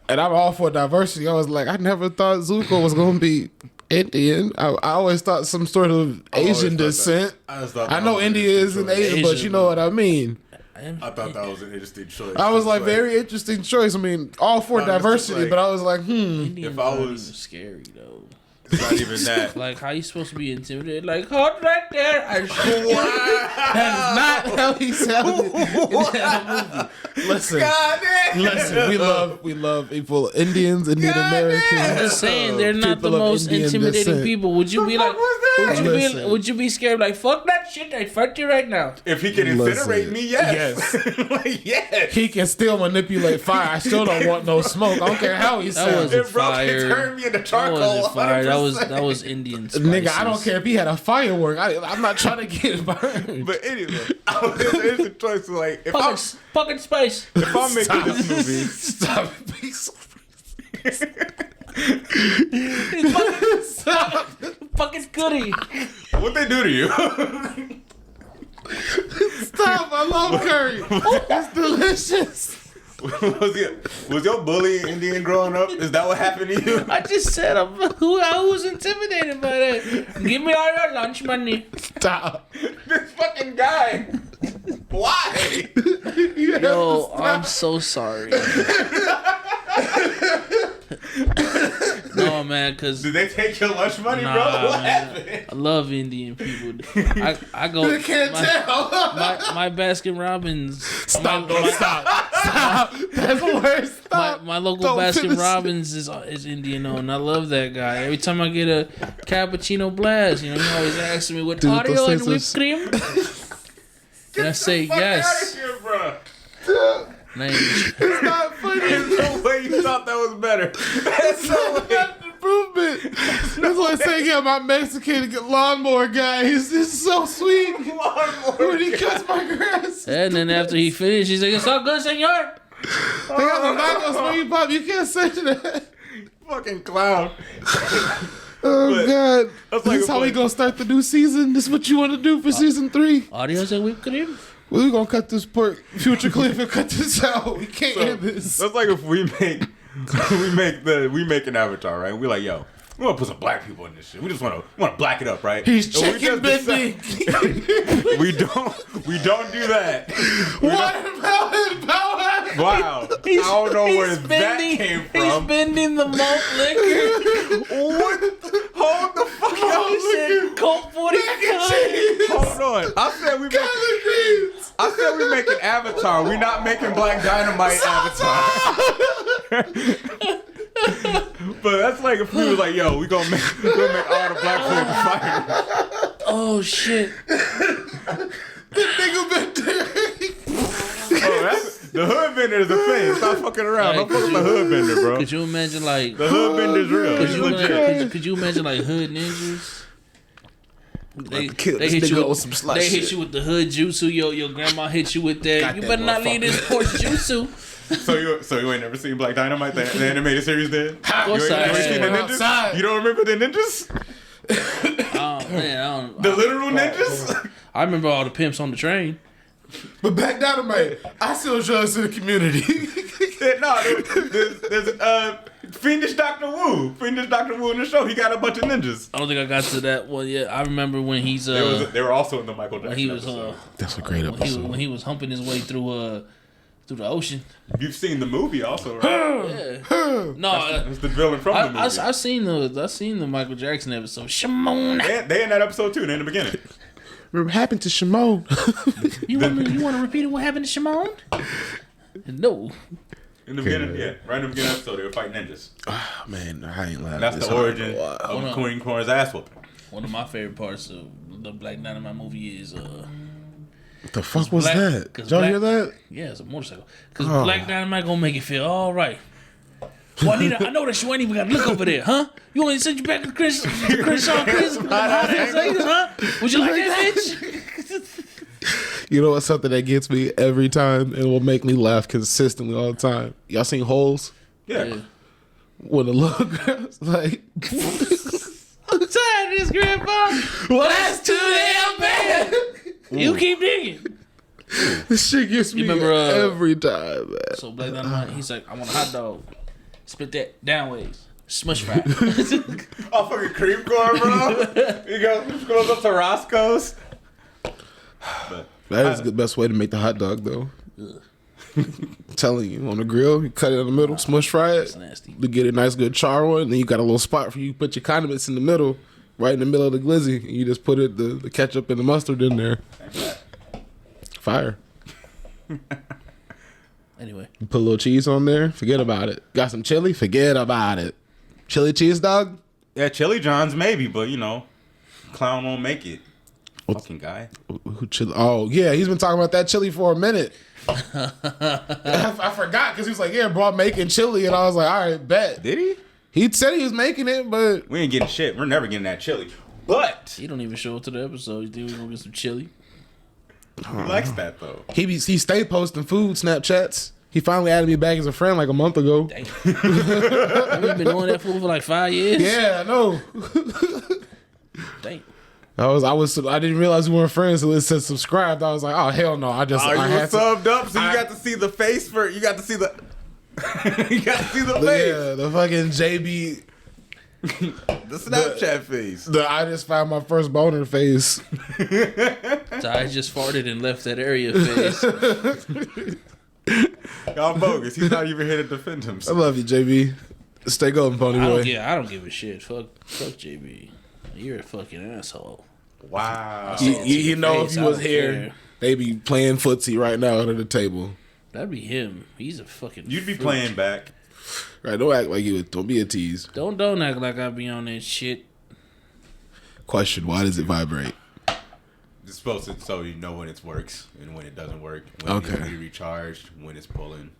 And I'm all for diversity. I was like, I never thought Zuko was gonna be Indian. I always thought some sort of Asian descent. I know India is an Asian, but you know what I mean. I thought that was an interesting choice. I was like, very interesting choice. I mean, all for No, it's just diversity, like- but I was like, Indians If I aren't was- even scary though. It's not even that. Like, how you supposed to be intimidated? Like, hold right there. I shoot you. That is not how he sounded in that movie. Listen, we love equal Indians, Indian Americans. I'm just saying, they're not the People of most Indian intimidating descent. people. Would you be like, Listen. would you be scared? Like, fuck that shit. I fight you right now. If he can incinerate me, yes. Like, yes. He can still manipulate fire. I still don't want no smoke. I don't care how he sounds. wasn't If bro can fire. turn me into That charcoal, wasn't fire. 100%. That was Indian spices. Nigga, I don't care if he had a firework. I'm not trying to get burned. But anyway, it's a choice. Like, if Fucking spice. I'm making this movie, Stop it. Be so- Fucking goody. what they do to you? Stop. I love curry. It's delicious. was your bully Indian growing up? Is that what happened to you? I just said I was intimidated by that. Give me all your lunch money. Stop. This fucking guy. Why? Yo, I'm so sorry. No, man, because Did they take your lunch money, Nah, bro? What man. happened? I love Indian people. I go. You can't tell. My Baskin Robbins. Stop. Don't stop. Stop. That's the worst. Stop. My local Don't Baskin finish. Robbins is Indian owned. I love that guy. Every time I get a cappuccino blast, you know, he always asks me with Dude, Oreo those and whipped scissors. cream. And I say Fuck yes. outta here, bro. And I ain't- It's not funny. There's no way you thought that was better. There's no way. That's an improvement. That's why I say, yeah, my Mexican lawnmower guy is so sweet. When he cuts my grass. And then after he finished, he's like, "It's all good, senor." They got the tacos for you, Pop. You can't say that. Fucking clown. Oh, But God. that's like This is a how we point. gonna start the new season? This is what you want to do for season 3? Oreos and whipped cream. We're gonna cut this part, future clip, and cut this out. We can't end this. That's like if we make an avatar, right? We're like, yo, we want to put some black people in this shit. We just want to black it up, right? He's And we chicken just bending. decide- we don't do that. Wow. I don't know where that came He's from. bending the malt liquor. What? Hold the fuck up. He said Colt 45. Hold on. I said we make an avatar. We're not making Black Dynamite avatar. But that's like if we was like, yo, we gonna make all the black folk fire. Oh shit! Nigga been there. The hood bender is a thing. Stop fucking around. Don't fuck with the hood bender, bro. Could you imagine like The hood bender's real. Could He's you, legit. could you imagine like hood ninjas? They kill they this hit nigga you on with some slut they hit shit. you with the hood jutsu. Your grandma hit you with that. Got You that better not leave this porch jutsu. So you ain't never seen Black Dynamite, the animated series then? Of course You ain't I never seen the have. ninjas? You don't remember the ninjas? Oh man, I don't. The literal ninjas? I remember all the pimps on the train. But Black Dynamite, I still drugs to the community. No, there's Fiendish Dr. Wu. Fiendish Dr. Wu in the show. He got a bunch of ninjas. I don't think I got to that one yet. I remember when he's They were also in the Michael Jackson when he was episode. That's a great episode. when he was humping his way through the ocean. You've seen the movie also, right? Yeah. No, That's the villain from the movie. I've seen the Michael Jackson episode. Shimon. They in that episode too. They in the beginning. What happened to Shimon? You want to repeat it? What happened to Shimon? No. In the beginning, yeah. Right in the beginning episode, they were fighting ninjas. Oh, man, I ain't laughing. That's the origin of Queen Corn's ass whooping. One of my favorite parts of the Black Dynamite movie is What the fuck was Black- that? 'cause Did y'all Black- hear that? yeah, it's a motorcycle. Because Black Dynamite gonna make it feel all right. Juanita, I know that you ain't even got to look over there, huh? You want me to send you back to Crenshaw, huh? Would you like that, bitch? You know what's something that gets me every time and will make me laugh consistently all the time? Y'all seen Holes? Yeah. When the little girl's like, I'm tired of this, Grandpa. well, That's too damn bad. You keep digging. this shit gets me remember, every time, man. So Black Dynamite, he's like, I want a hot dog. Spit that downways. Smush fry. Oh, fucking cream corn, bro. He goes up to Roscoe's. But That is the best way to make the hot dog, though. I'm telling you, on the grill, you cut it in the middle, smush fry it, nasty. to get a nice good char on, and then you got a little spot for you. Put your condiments in the middle, right in the middle of the glizzy, and you just put it the ketchup and the mustard in there. Fire. Anyway, You put a little cheese on there, forget about it. Got some chili, forget about it. Chili cheese dog? yeah, Chili John's maybe, but you know, clown won't make it. Fucking guy. Who chili? Oh yeah, he's been talking about that chili for a minute. I forgot because he was like, "Yeah, bro, I'm making chili," and I was like, "All right, bet." Did he? He said he was making it, but We ain't getting shit. We're never getting that chili. But he don't even show up to the episode. You think we gonna get some chili? he likes that though. he stay posting food Snapchats. He finally added me back as a friend like a month ago. Dang. We've been doing that for like 5 years. Yeah, I know. Dang. I didn't realize we weren't friends, so it said subscribed. I was like, oh hell no! I Oh, you had were to. subbed up, so you got to see the face for. You got to see the. You got to see the face. Yeah, the fucking JB. The Snapchat face. I just found my first boner face. So I just farted and left that area face. Y'all bogus. He's not even here to defend I himself. love you, JB. Stay golden, pony boy. I don't give a shit. Fuck JB. You're a fucking asshole. Wow. You know, if face, he I was don't here, care. they be playing footsie right now under the table. That'd be him. He's a fucking. You'd be fruit. playing back. Right? Don't act like you. Don't be a tease. Don't act like I be on that shit. Question: why does it vibrate? It's supposed to, so you know when it works and when it doesn't work. When Okay. it needs to be recharged, when it's pulling,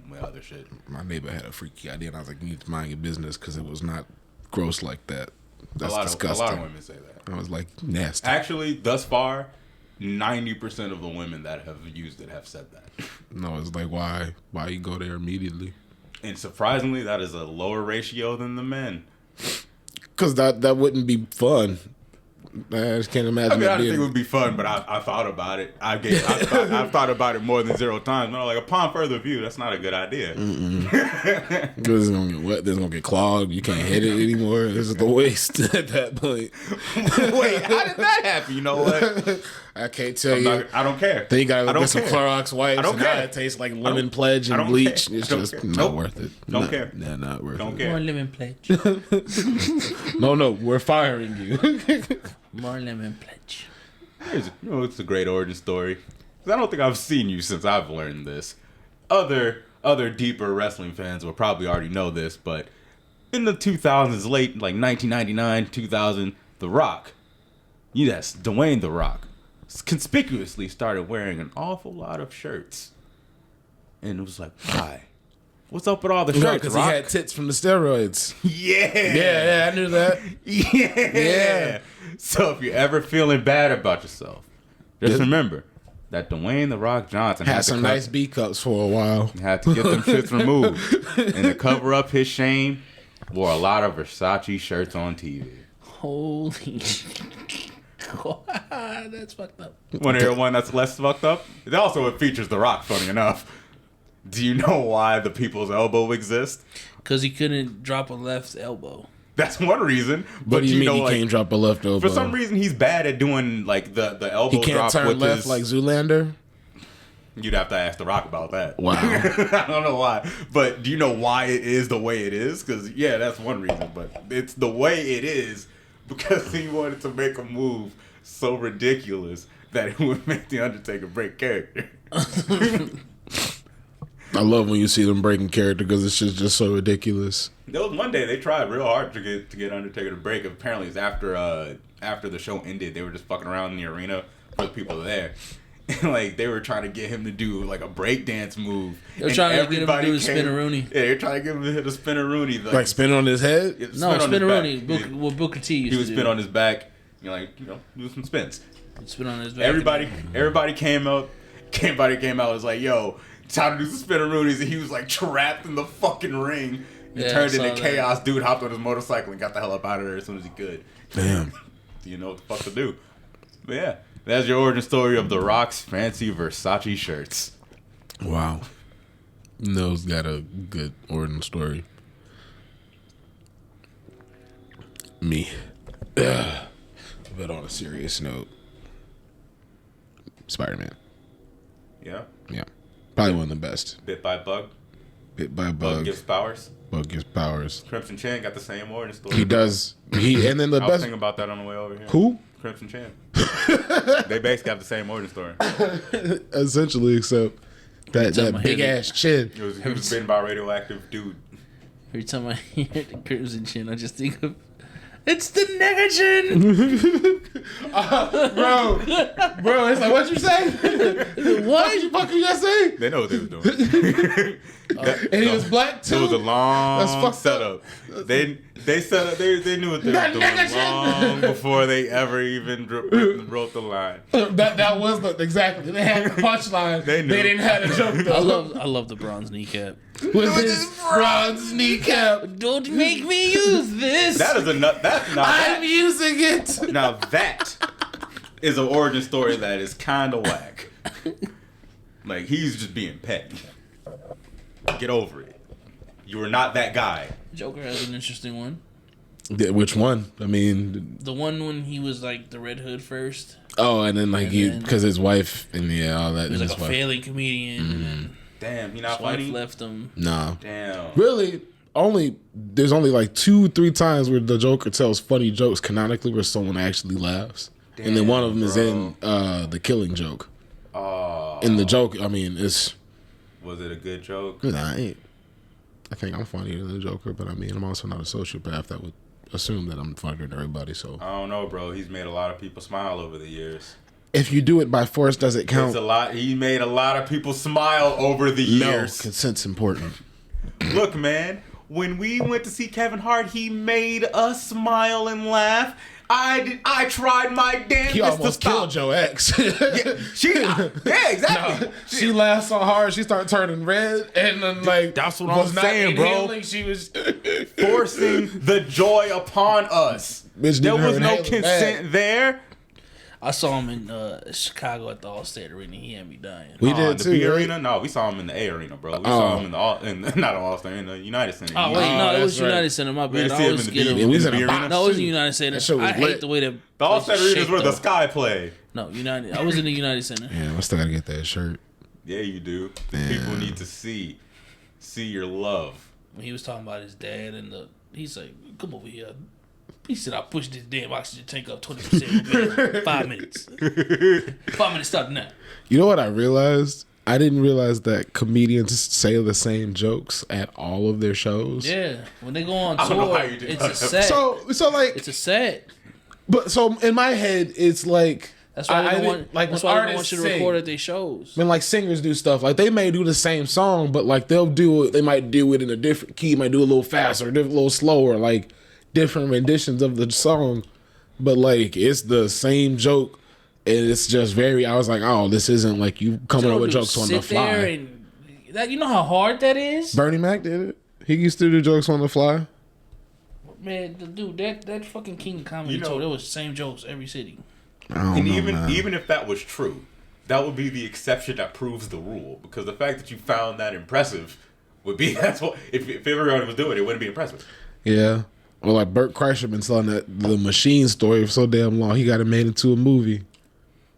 when other shit. My neighbor had a freaky idea, and I was like, "You need to mind your business," because it was not gross like that. That's disgusting. A lot of women say that. I was like, nasty. Actually, thus far, 90% of the women that have used it have said that. No, it's like, why you go there immediately? And surprisingly, that is a lower ratio than the men. Because that wouldn't be fun. I just can't imagine. I mean, I it didn't being, think it would be fun, but I thought about it. I've thought about it more than 0 times. No, like upon further view, that's not a good idea. This is gonna get wet. This is gonna get clogged. You can't hit it anymore. This is the waste at that point. Wait, how did that happen? You know what? I can't tell you. I don't care. Then you gotta I don't get some care. Clorox wipes. I don't and now care. it tastes like I lemon don't- pledge I and don't bleach. care. It's Don't just care. not Nope. worth it. Don't Not- care. Nah, not worth Don't it. care. More lemon pledge. No, we're firing you. More lemon pledge. It's a great origin story. 'Cause I don't think I've seen you since I've learned this. Other deeper wrestling fans will probably already know this, but In the 2000s, late like 1999, 2000, The Rock, yes, Dwayne The Rock, conspicuously started wearing an awful lot of shirts. And it was like, why? What's up with all the shirts, Because he Rock? had tits from the steroids. Yeah. I knew that. Yeah. So if you're ever feeling bad about yourself, just remember that Dwayne The Rock Johnson Had some nice B cups for a while. had to get them shits removed. And to cover up his shame, wore a lot of Versace shirts on TV. Holy that's fucked up. Want to hear one that's less fucked up? It also features The Rock, funny enough. Do you know why the people's elbow exists? Because he couldn't drop a left elbow. That's one reason. But you mean know, he like, can't drop a left elbow? for some reason, he's bad at doing like the elbow he can't drop turn with left his, like Zoolander. You'd have to ask The Rock about that. Wow. I don't know why. But do you know why it is the way it is? Because, yeah, that's one reason. But it's the way it is because he wanted to make a move so ridiculous that it would make The Undertaker break character. I love when you see them breaking character because it's just so ridiculous. There was one day they tried real hard to get Undertaker to break. Apparently, it's after the show ended. They were just fucking around in the arena for the people there. And, like, they were trying to get him to do, like, a breakdance move. They were trying to get him to do a spin-a-rooney. Yeah, they were trying to get him to hit a spin-a-rooney. Like spin on his head? No, spin-a-rooney. He What Booker T used would to do. spin on his back. Do some spins. Spin on his back. Everybody came out. Was like, yo, time to do some spin-a-roonies. And he was, like, trapped in the fucking ring. It turned into chaos. Dude hopped on his motorcycle and got the hell up out of there as soon as he could. Damn. Do you know what the fuck to do? But yeah, that's your origin story of The Rock's fancy Versace shirts. Wow. No's got a good origin story. Me. But on a serious note, Spider-Man. Yeah. Yeah. Probably one of the best. Bit by bug. Bit by Bug bug. gives powers. Bug gives powers. Crimson Chan got the same origin story. He does. And then the I was best. thinking about that on the way over here. Who? Crimson Chan. They basically have the same origin story. Essentially, except that my big head. ass chin. He was bitten by a radioactive dude. Every time I hear the Crimson Chin, I just think of it's the nigga chin. Bro, it's like, what you say? What the fuck you just say? They know what they was doing. And he was black too. It was a long That's fucked setup. They set up. They knew what they were doing long before they ever even wrote the line. That was exactly. They had the punchline. They knew. They didn't have a joke though. I love the bronze kneecap. With his bronze kneecap. Don't make me use this. That is a nut. I'm using it. Now that is an origin story that is kind of whack. Like, he's just being petty. Get over it. You are not that guy. Joker has an interesting one. Yeah, which one? I mean, The one when he was like the Red Hood first. oh, and then like because his wife and all that. He was and like his a wife. failing comedian. And then Damn, he not his wife funny. left him. No, Damn. really. There's only like 2-3 times where the Joker tells funny jokes canonically where someone actually laughs, and then one of them is in the Killing Joke. In the joke, I mean, it's. Was it a good joke? Nah, I think I'm funnier than the Joker, but I mean, I'm also not a sociopath that would assume that I'm funnier than everybody. So I don't know, bro. He's made a lot of people smile over the years. if you do it by force, does it count? It's a lot. He made a lot of people smile over the No, years. consent's important. Look, man. When we went to see Kevin Hart, he made us smile and laugh. I tried my damnedest He to almost stop. killed your ex. Yeah, exactly. She laughed so hard she started turning red, and then like That's what I'm was not saying, bro. inhaling, She was Forcing the joy upon us. Bitch There didn't was hurt no Halo consent bad. there. I saw him in Chicago at the Allstate Arena. He had me dying. We In did the too. B right? Arena? No, we saw him in the A Arena, bro. We saw him in the not All Star, in the United Center. Oh wait, no, it that's was right. United Center. My We bad. didn't I see him always in get the him. B. Yeah, we was in B a Arena. box. No, it was in United Center. That shit was I hate lit. the way that The All Star Arena is where the the Sky play. No, United. I was in the United Center. Yeah, I still gotta get that shirt. Yeah, you do. Yeah. People need to see your love. When he was talking about his dad and he's like, "Come over here." He said, "I pushed this damn oxygen tank up 20%. 5 minutes. 5 minutes starting now." You know what I realized? I didn't realize that comedians say the same jokes at all of their shows. Yeah, when they go on I don't know tour, how you do it's that. a set. So like, It's a set. but so in my head, it's like That's why they don't want. like That's when why they don't artists want you to sing, record at their shows. when like singers do stuff, like they may do the same song, but like they'll do it. They might do it in a different key, might do it a little faster, a little slower, like different renditions of the song. But like it's the same joke. And it's just very. I was like, oh, this isn't like you coming up with jokes on the fly. And that, you know how hard that is. Bernie Mac did it. He used to do jokes on the fly. Man, dude, that fucking King Comedy tour, there was the same jokes every city. I don't And know, even if that was true, that would be the exception that proves the rule. Because the fact that you found that impressive would be that's what if everyone was doing it, it wouldn't be impressive. Yeah. Well, like Burt Kreischer been telling the machine story for so damn long. He got it made into a movie.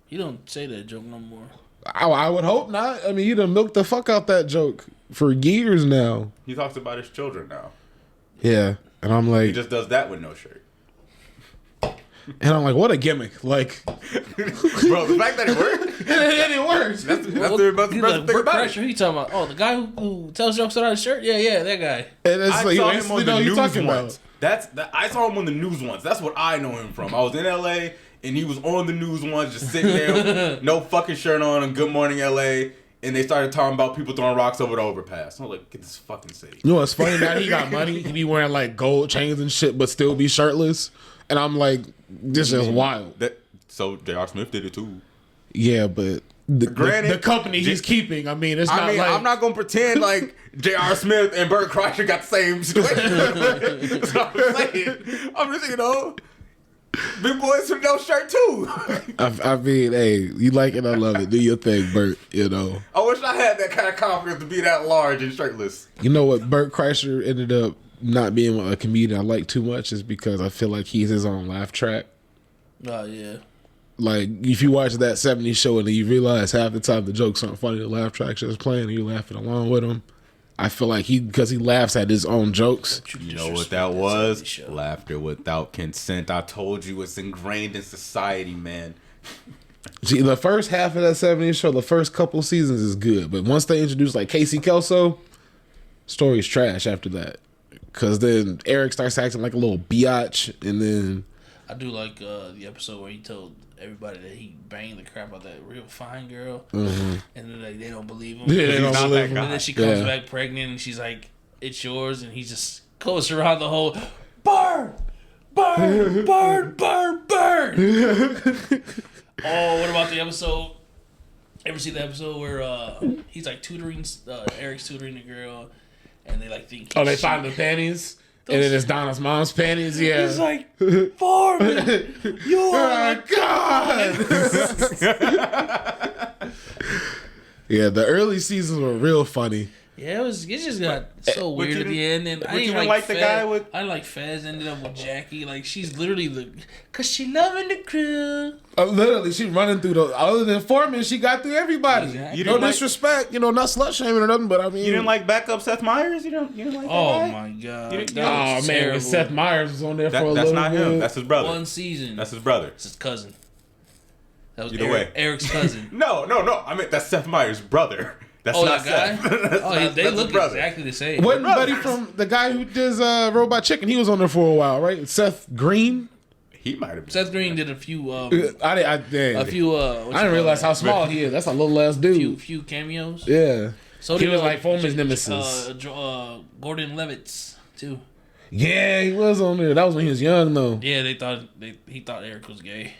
You don't say that joke no more. I would hope not. I mean, you done milked the fuck out that joke for years now. He talks about his children now. Yeah. And I'm He like, just does that with no shirt. what a gimmick. Like, Bro, the fact that it worked, and it works. that's the best He's thing like, Burt about Kreischer, he talking about, oh, the guy who tells jokes without his shirt? Yeah, that guy. And it's I like, you saw him instantly on know the who you news talking once. about. I saw him on the news once. That's what I know him from. I was in LA and he was on the news once, just sitting there, no fucking shirt on, and Good Morning LA. And they started talking about people throwing rocks over the overpass. I was like, get this fucking safe. You know what's funny? Now he got money. He be wearing like gold chains and shit, but still be shirtless. And I'm like, this is wild. So J.R. Smith did it too. Yeah, but Granted, the company he's keeping, I mean, it's not like... I'm not gonna pretend like J.R. Smith and Burt Kreischer got the same situation. That's what I'm saying. I'm just, big boys with no shirt too. I mean, hey, you like it, I love it. Do your thing, Burt, I wish I had that kind of confidence to be that large and shirtless. You know what Burt Kreischer ended up not being a comedian I like too much is because I feel like he's his own laugh track. Oh, yeah. Like, if you watch that 70s show and you realize half the time the jokes aren't funny, the laugh track's just playing and you're laughing along with him. I feel like because he laughs at his own jokes. You know what that was? Laughter without consent. I told you it's ingrained in society, man. See, the first half of that 70s show, the first couple seasons is good. But once they introduce like Casey Kelso, story's trash after that. Because then Eric starts acting like a little biatch and then... I do like the episode where he told everybody that he banged the crap out of that real fine girl, and then like, they don't believe him. Yeah, they don't not believe that guy. And then she comes back pregnant, and she's like, "It's yours," and he just goes around the whole burn, burn, burn, burn, burn. Oh, what about the episode? Ever see the episode where he's like tutoring, Eric's tutoring the girl, and they like think. Oh, they find the panties? And then it's Donna's mom's panties, yeah. He's like, Farman, you're Oh, God! Yeah, the early seasons were real funny. Yeah, it just got so weird at the end, and I you didn't didn't like like the Fez. guy with- I didn't like Fez ended up with Jackie. Like she's literally cause she loving the crew. Literally, she running through other than Foreman, she got through everybody. Exactly. You No didn't like- disrespect, not slut shaming or nothing, but I mean. You didn't like backup Seth Meyers? You didn't like that Oh guy? my god! You didn't- That Oh was man, when terrible. Seth Meyers was on there for a That's little not bit. him. That's his brother. One season. That's his brother. It's his cousin. That was Either way. Eric's cousin. No. I mean, that's Seth Meyers' brother. That's Oh, not that guy. Seth. That's Oh, not- they that's look his brother. exactly the same. Wasn't brothers. Buddy from the guy who does Robot Chicken? He was on there for a while, right? Seth Green. He might have been. Seth Green did a few. I didn't realize how small he is. That's a little ass dude. few cameos. Yeah. So He did, was like Foreman's nemesis. Gordon Levitt's too. Yeah, he was on there. That was when he was young, though. Yeah, he thought Eric was gay.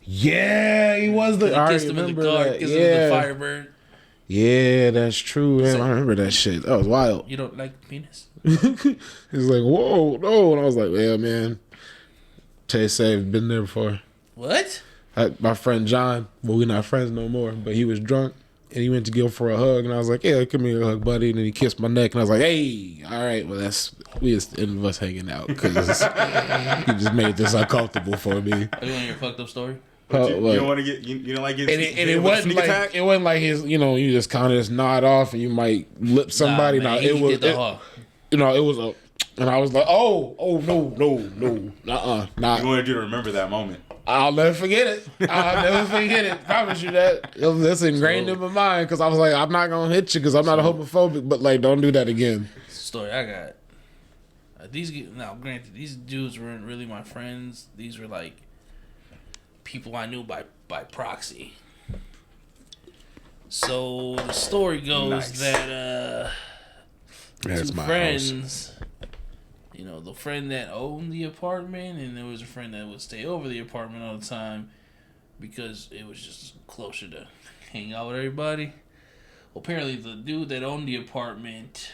Yeah, he was the. He I kissed him in the remember car. that. Kissed him in the Yeah, Firebird. yeah, that's true. Man. I remember that shit. That was wild. You don't like penis? He's like, whoa, no, and I was like, yeah, man. Tay saved, been there before. What? My friend John, well, we're not friends no more, but he was drunk and he went to go for a hug, and I was like, yeah, come here, hug, buddy. And then he kissed my neck, and I was like, hey, all right, well, we just ended us hanging out because he just made this uncomfortable for me. Are you want to hear a fucked up story? You What? don't want to get. You don't like getting. And it wasn't sneak like attack? it wasn't like his, you just kind of just nod off and you might lip somebody. Nah, man, it he was, did the hug. it was a, and I was like, oh, no, nah, He wanted you to remember that moment. I'll never forget it. I'll never forget it. Promise you that. That's ingrained in my mind because I was like, I'm not gonna hit you because I'm not a homophobic, but like, don't do that again. Story I got. Now, granted, these dudes weren't really my friends. These were like people I knew by proxy. So the story goes that That's two my friends, you know, the friend that owned the apartment, and there was a friend that would stay over the apartment all the time because it was just closer to hang out with everybody. Well, apparently the dude that owned the apartment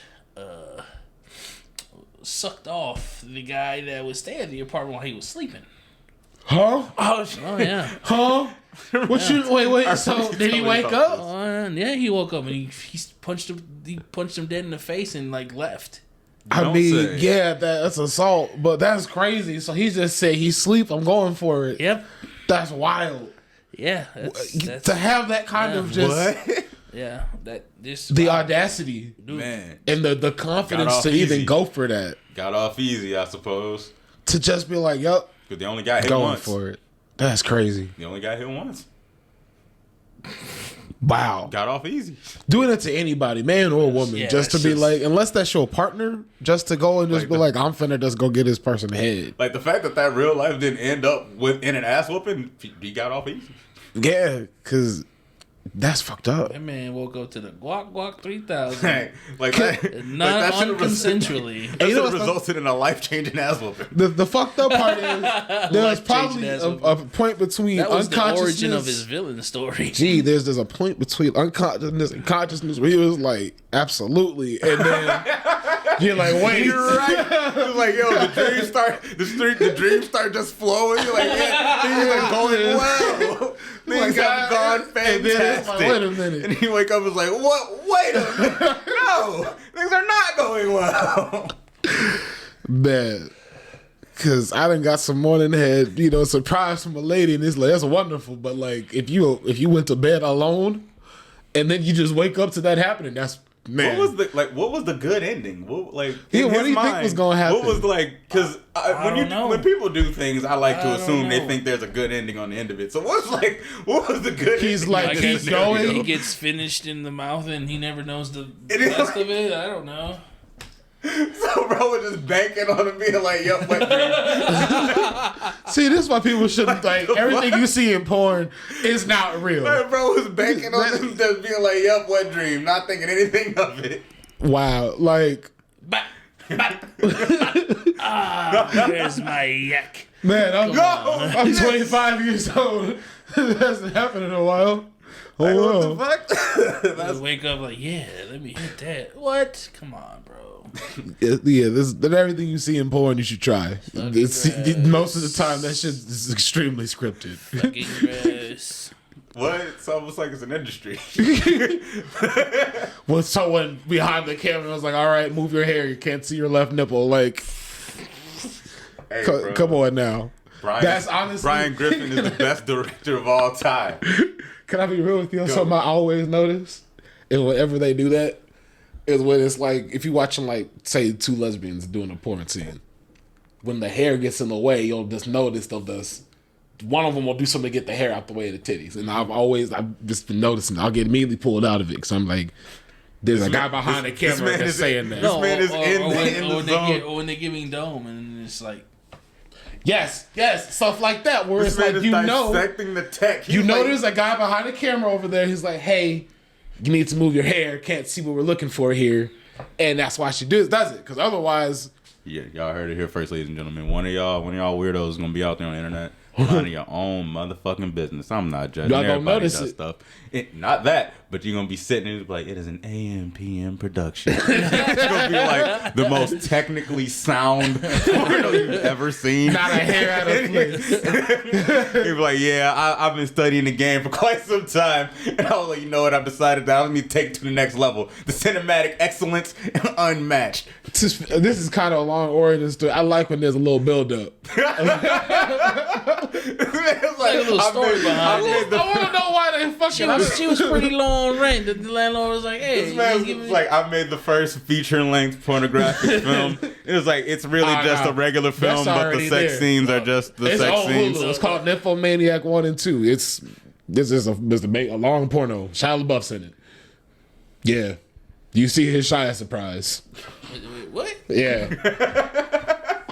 sucked off the guy that would stay at the apartment while he was sleeping. Huh? Oh yeah. Huh? What you wait? So did he wake up? Yeah, he woke up and he punched him. He punched him dead in the face and like left. I mean, yeah, that's assault, but that's crazy. So he just said he sleep. I'm going for it. Yep. That's wild. Yeah. That's to have that kind of just yeah, that just the audacity, dude. Man, and the confidence to even go for that. Got off easy, I suppose. To just be like, yup, Because they only got hit going once. for it. That's crazy. They only got hit once. Wow. Got off easy. Doing it to anybody, man or woman, Yeah, just to that's be just- like, unless that's your partner, just to go and just be like, I'm finna just go get this person head. Like the fact that real life didn't end up in an ass whooping, he got off easy. Yeah, because that's fucked up. That man woke up to the guac 3000. like that, Not that should've unconsensually. That you know should have what's resulted in a life-changing ass whooping. The fucked up part is there's probably Life-changing a point between That was the unconsciousness. origin of his villain story. Gee, there's a point between unconsciousness and consciousness where he was like, absolutely, and then you're like, wait, You're right. It's like, yo, the dreams start just flowing. You're like, yeah, things are going well. Things have gone And then it's fantastic. like, wait a minute. And he wake up and is like, what? Wait a minute. No, things are not going well. Man, because I done got some morning head, surprise from a lady, and it's like, that's wonderful. But like, if you went to bed alone, and then you just wake up to that happening, that's man. What was the good ending? What Yeah, what do you think was gonna happen? What was because when people do things, I like to I assume don't they know. think there's a good ending on the end of it. So what was the good? He's ending like, on I this keep guess scenario? going. he gets finished in the mouth and he never knows the It is rest like- of it. I don't know. So bro was just banking on him being like, "Yup, wet dream." See, this is why people shouldn't think everything you see in porn is not real. Like, bro was banking on him just being like, "Yup, wet dream," not thinking anything of it. Wow, like Bah, bah, there's my yak. man, I'm Yes. 25 years old. It hasn't happened in a while. Oh Like, well. what the fuck? I wake up like, yeah, let me hit that. What? Come on, bro. Yeah, everything you see in porn, you should try. Most of the time, that shit is extremely scripted. Fucking gross. What? It's almost like it's an industry. When someone behind the camera was like, "All right, move your hair. You can't see your left nipple." Like, Hey, bro. come on now. Brian, That's honestly- Brian Griffin is the best director of all time. Can I be real with you? Something I always notice is whenever they do that, is when it's like if you're watching like say two lesbians doing a porn scene, when the hair gets in the way, you'll just notice one of them will do something to get the hair out the way of the titties, and I've just been noticing. I'll get immediately pulled out of it because I'm like, there's a guy behind the this camera man that's is- saying that. this man is in the zone. Or when they're giving dome and it's like, Yes, stuff like that where This it's man like is dissecting the tech. He's you know like, there's a guy behind the camera over there. He's like, hey, you need to move your hair. Can't see what we're looking for here. And that's why she does it. Because otherwise... Yeah, y'all heard it here first, ladies and gentlemen. One of y'all weirdos is gonna be out there on the internet minding your own motherfucking business. I'm not judging. Y'all gonna Everybody notice does it. stuff. Not that, but you're gonna be sitting and be like, it is an AM PM production. It's gonna be like the most technically sound porno you've ever seen. Not a hair out of place. He'd be like, yeah, I've been studying the game for quite some time. And I was like, you know what? I've decided that let me take it to the next level. The cinematic excellence unmatched. This is kind of a long origin story. I like when there's a little build up. It's like a little story behind it. I want to know why they fucking. she was pretty long on rent. The landlord was like, "Hey, This man give was me-" like, I made the first feature-length pornographic film. It was like, it's really just a regular film, but the already sex there. scenes are just the It's sex on scenes. Hulu. It's called Nymphomaniac 1 and 2. This is a long porno. Shia LaBeouf's in it. Yeah. You see his Shia surprise. Wait, what? Yeah.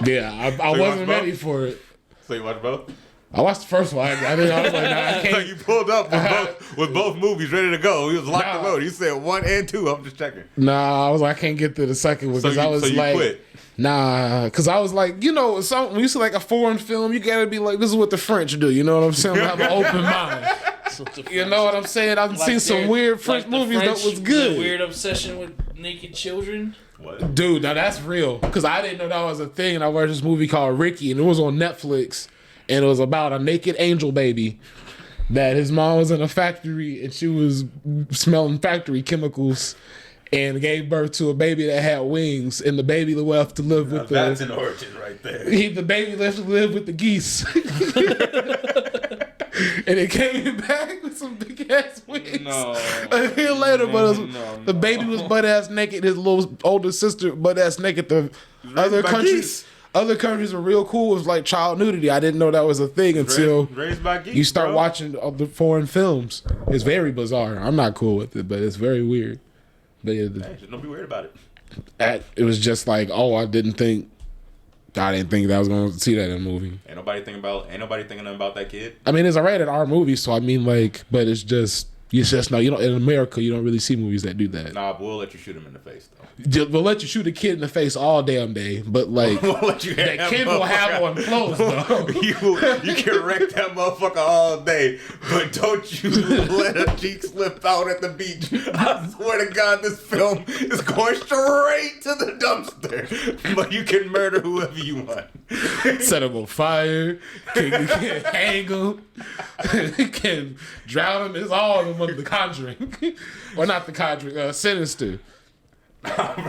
Yeah, I you wasn't watch ready both? for it. So you watch both? I watched the first one. I was like, nah, I So can't. you pulled up with both movies ready to go. He was locked and Nah. loaded. You said 1 and 2. I'm just checking. Nah, I was like, I can't get to the second one So because you, I was so you like, quit. nah, because I was like, you know, when you see like a foreign film, you gotta be like, this is what the French do. You know what I'm saying? Have an open mind. You know what I'm saying? I've seen some weird French movies that was good. Weird obsession with naked children. What? Dude, now that's real. Because I didn't know that was a thing. And I watched this movie called Ricky, and it was on Netflix. And it was about a naked angel baby that his mom was in a factory and she was smelling factory chemicals and gave birth to a baby that had wings. And the baby left to live with That's an origin right there. the baby left to live with the geese. And it came back with some big ass wings. No. A year later, but No, the baby was butt ass naked. His little older sister butt ass naked. The other by countries, geese. other countries are real cool with like child nudity. I didn't know that was a thing until Raised by geese, you start bro. watching the foreign films. It's very bizarre. I'm not cool with it, but it's very weird. But yeah, Hey, just don't be weird about it. it was just like, oh, I didn't think that I was going to see that in a movie. Ain't nobody thinking about that kid. I mean, it's a rated R movie, so I mean, like, but it's just no. You know, in America, you don't really see movies that do that. Nah, we'll let you shoot him in the face though. We'll let you shoot a kid in the face all damn day, but like We'll let you that kid will have on clothes though. you can wreck that motherfucker all day, but don't you let a cheek slip out at the beach. I swear to God, this film is going straight to the dumpster. But you can murder whoever you want. Set him on fire, can hang him, can drown him. It's all in one of The Conjuring, or not The Conjuring, Sinister.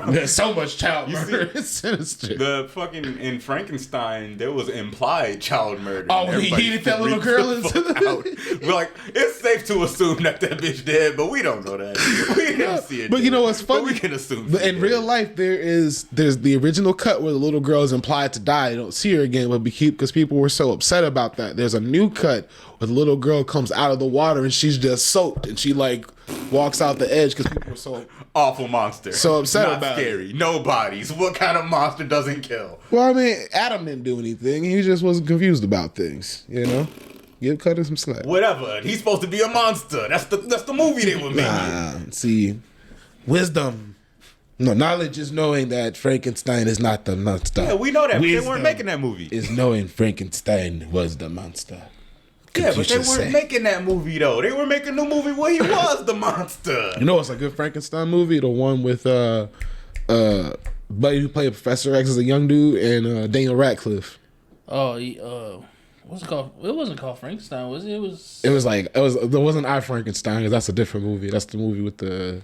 There's so much child murder. It's Sinister. The fucking in Frankenstein, there was implied child murder. Oh, and he everybody yeeted that little freaked girl the fuck out. We're like, it's safe to assume that bitch dead, but we don't know that. We didn't see it. But you dead. know what's funny? But we can assume. But she in dead. real life, there's the original cut where the little girl is implied to die. You don't see her again, but because people were so upset about that. There's a new cut where the little girl comes out of the water and she's just soaked and she like walks out the edge because people were so awful monster. So upset Not about it. scary. No bodies. What kind of monster doesn't kill? Well, I mean, Adam didn't do anything. He just was confused about things, you know? Give Cutter some slack. Whatever. He's supposed to be a monster. That's the movie they were making. See, wisdom. No, knowledge is knowing that Frankenstein is not the monster. Yeah, we know that. But they Wisdom weren't making that movie. is knowing Frankenstein was the monster. Yeah, but they Confucius weren't said. making that movie though. They were making the movie where he was the monster. You know what's a good Frankenstein movie? The one with buddy who played Professor X as a young dude and Daniel Radcliffe. Oh, what's it called? It wasn't called Frankenstein, was it? There wasn't I Frankenstein because that's a different movie. That's the movie with the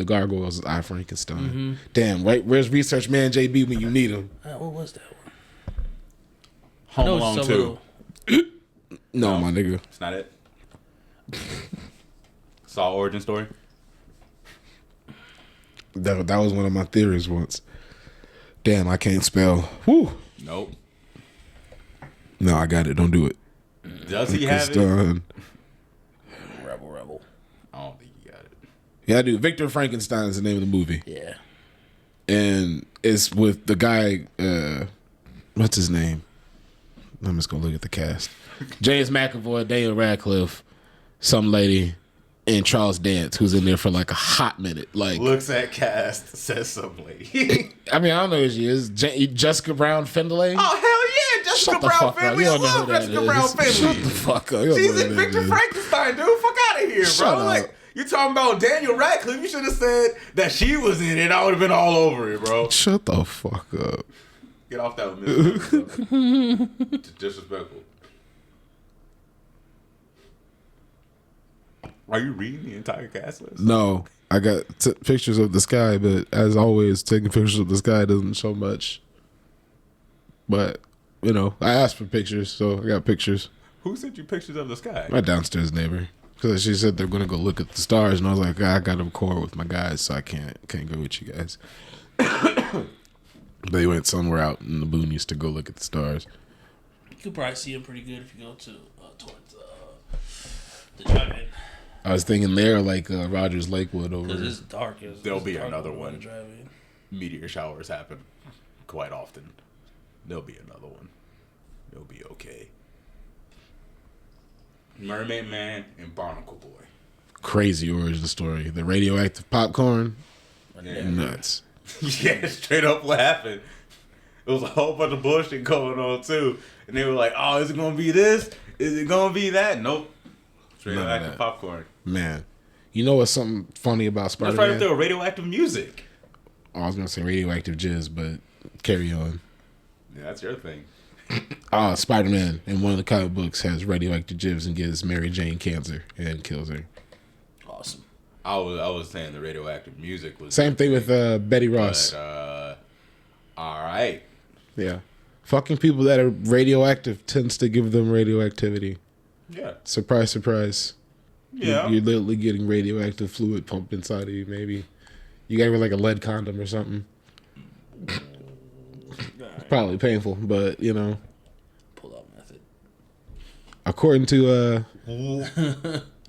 gargoyles. I Frankenstein. Mm-hmm. Damn, right? Where's Research Man JB when you need him? What was that one? Home I know Alone some 2. No, my nigga. It's not it. Saw origin story. That was one of my theories once. Damn, I can't spell. Whew. Nope. No, I got it. Don't do it. Does he have It's it? done. Rebel. I don't think he got it. Yeah, I do. Victor Frankenstein is the name of the movie. Yeah. And it's with the guy, what's his name? I'm just going to look at the cast. James McAvoy, Daniel Radcliffe, some lady, and Charles Dance, who's in there for like a hot minute. Like, Looks at cast, says some lady. I mean, I don't know who she is. Jessica Brown Findlay? Oh, hell yeah. Jessica Shut the Brown fuck up. family. You I don't know love who that Jessica is. Brown Shut the family. fuck up. You don't She's know in who that Victor is. Frankenstein, dude. Fuck out of here, Shut bro. up. Like, you talking about Daniel Radcliffe. You should have said that she was in it. I would have been all over it, bro. Shut the fuck up. Get off that with me. It's disrespectful. Are you reading the entire cast list? No, I got pictures of the sky, but as always, taking pictures of the sky doesn't show much. But, you know, I asked for pictures, so I got pictures. Who sent you pictures of the sky? My downstairs neighbor. Because she said they're gonna go look at the stars, and I was like, I got to record with my guys, so I can't go with you guys. They went somewhere out in the boonies to go look at the stars. You could probably see them pretty good if you go to towards the drive-in. I was thinking there, like Rogers Lakewood over. Because it's dark. There'll be dark another over one. the drive-in. Meteor showers happen quite often. There'll be another one. It'll be okay. Mermaid Man and Barnacle Boy. Crazy origin story. The radioactive popcorn, Yeah. nuts. Yeah, straight up what happened. It was a whole bunch of bullshit going on too. And they were like, oh, is it going to be this? Is it going to be that? Nope. Straight None of radioactive that. popcorn. Man, you know what's something funny about That's Spider-Man? right up there with radioactive music. I was gonna say radioactive jizz, but carry on. Yeah, that's your thing. Spider-Man in one of the comic books has radioactive jizz and gives Mary Jane cancer and kills her. Awesome. I was saying the radioactive music was Same thing with Betty Ross. But, all right. Yeah, fucking people that are radioactive tends to give them radioactivity. Yeah. Surprise, surprise. Yeah. You're literally getting radioactive fluid pumped inside of you. Maybe you got like a lead condom or something. Probably painful, but you know. Pull out method. According to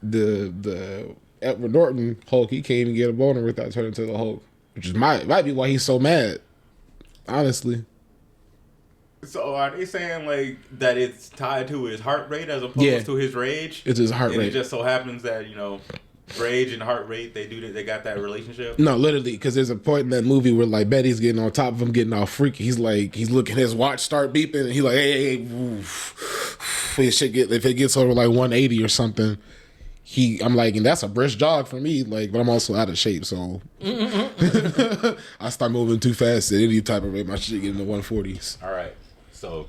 the Edward Norton Hulk, he can't even get a boner without turning to the Hulk, which is might be why he's so mad. Honestly, So are they saying like that it's tied to his heart rate as opposed to his rage? it's his heart And rate. it just so happens that rage and heart rate they got that relationship. No, literally, because there's a point in that movie where like Betty's getting on top of him, getting all freaky. He's looking, his watch start beeping, and he's like, hey, oof. If it gets over like 180 or something, I'm like, and that's a brisk jog for me, like, but I'm also out of shape, so I start moving too fast at any type of rate. My shit get in the 140s. All right. So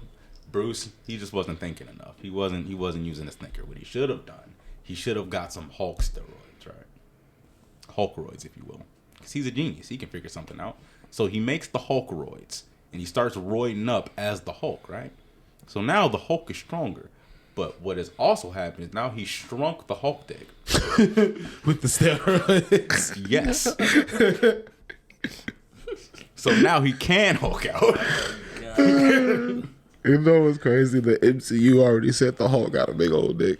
Bruce, he just wasn't thinking enough. He wasn't using his thinker. What he should have done, he should have got some Hulk steroids, right? Hulkroids, if you will. Because he's a genius. He can figure something out. So he makes the Hulkroids, and he starts roiding up as the Hulk, right? So now the Hulk is stronger. But what has also happened is now he shrunk the Hulk dick. With the steroids. Yes. So now he can Hulk out. You know what's crazy? The MCU already said the Hulk got a big old dick.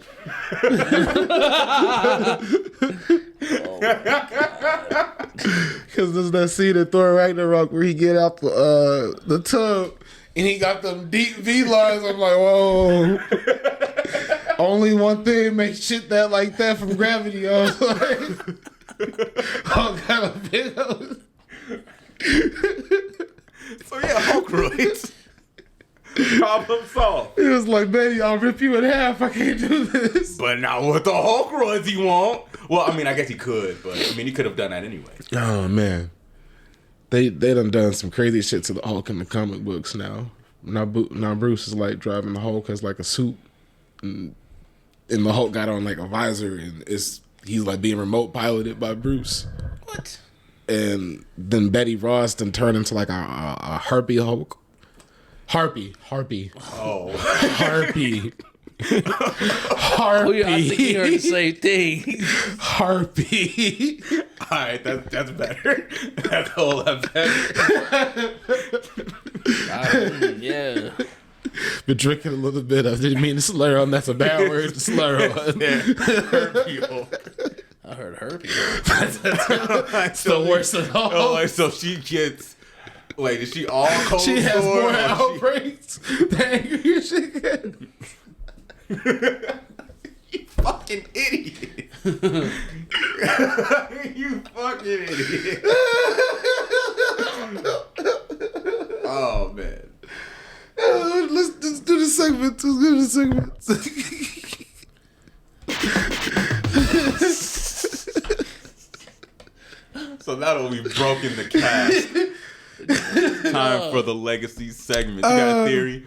Because there's that scene in Thor Ragnarok where he get out the tub and he got them deep V lines. I'm like, whoa. Only one thing makes shit that like that from gravity. I was like, Hulk got a big old. So yeah, Hulkroids. Problem solved. It was like, Betty, I'll rip you in half. I can't do this. But not with the Hulkroids he won't. Well, I mean, I guess he could, but I mean, he could have done that anyway. Oh man, they done some crazy shit to the Hulk in the comic books now. Now Bruce is like driving the Hulk as like a suit, and the Hulk got on like a visor, and he's like being remote piloted by Bruce. What? And then Betty Ross then turned into like a harpy Hulk. Harpy. Oh. Harpy. Oh, yeah, I think you heard the same thing. Harpy. All right, that's better. That's a whole lot better. Yeah. Been drinking a little bit. I didn't mean to slur on. That's a bad word to slur on. I heard herpes. It's the worst of all. Oh, like, so she gets, like, is she all cold She has sore, more or outbreaks than angry she can. You fucking idiot. You fucking idiot. Oh, man. Let's do the segment. Let's do the segment. So now that we've broken the cast, time for the legacy segment. You got a theory?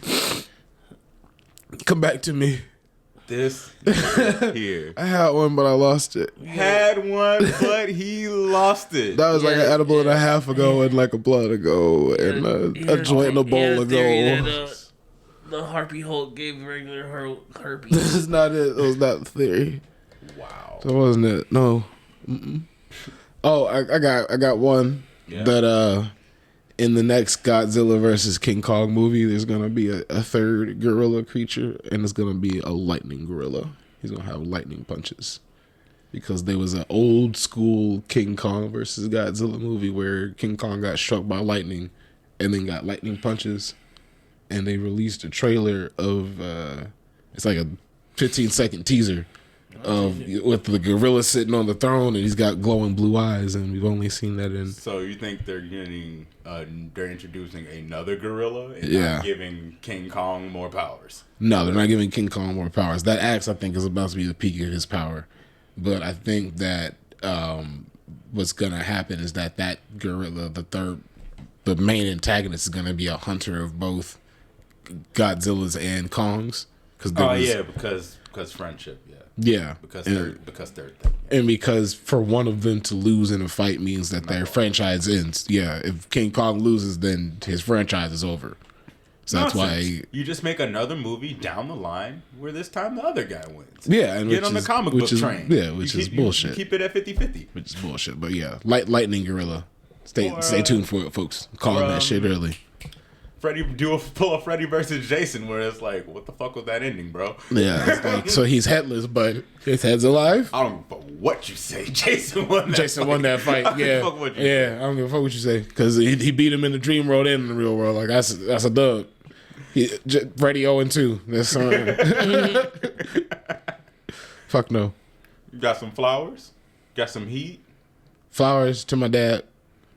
Come back to me. This nigga here I had one, but I lost it. had one, but he lost it. That was like an edible and a half ago, and like a blunt ago, and a joint in a bowl ago. The Harpy Hulk gave regular This herpes. is not it. It was not the theory. Wow. So wasn't it? No. Mm-mm. Oh, I got one that in the next Godzilla versus King Kong movie, there's gonna be a third gorilla creature, and it's gonna be a lightning gorilla. He's gonna have lightning punches. Because there was an old school King Kong versus Godzilla movie where King Kong got struck by lightning and then got lightning punches. And they released a trailer of, it's like a 15-second teaser of with the gorilla sitting on the throne and he's got glowing blue eyes, and we've only seen that in. So you think they're they're introducing another gorilla and Yeah. not giving King Kong more powers? No, they're not giving King Kong more powers. That axe, I think, is about to be the peak of his power. But I think that what's gonna happen is that gorilla, the main antagonist, is gonna be a hunter of both Godzillas and Kongs. Because friendship, yeah, because they're and because for one of them to lose in a fight means that their franchise ends. Yeah, if King Kong loses, then his franchise is over. So that's why you just make another movie down the line where this time the other guy wins. Yeah, and get on the comic book train. Yeah, which is bullshit. You keep it at 50-50. Which is bullshit. But yeah, lightning gorilla. Stay tuned for it, folks. Calling that shit early. Pull a Freddy versus Jason where it's like, what the fuck was that ending, bro? Yeah, it's like, so he's headless, but his head's alive. I don't give a fuck what you say. Jason won that fight. Yeah, I don't give a fuck what you say, because he beat him in the dream world and in the real world. Like that's a dub. Freddy 0-2. That's fuck no. You got some flowers? Got some heat? Flowers to my dad.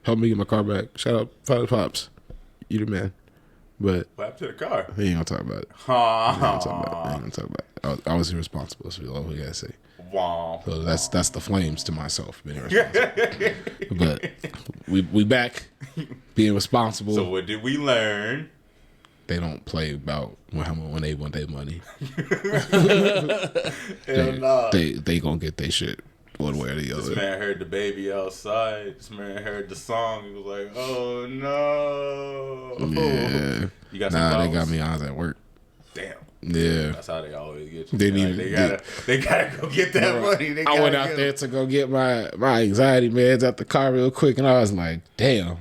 Help me get my car back. Shout out Father Pops. You the man. But what happened to the car? He ain't gonna talk about it. He ain't gonna talk about it. I was irresponsible, so all we gotta say. Wow. So that's the flames to myself being irresponsible. But we back being responsible. So what did we learn? They don't play about when they want their money. They gonna get their shit one way or the other. This man heard the baby outside. This man heard the song. He was like, "Oh no!" Yeah. You got some they got me. I was at work. Damn. Yeah. That's how they always get you. They gotta go get that money. I went out there to go get my anxiety meds out the car real quick, and I was like, "Damn."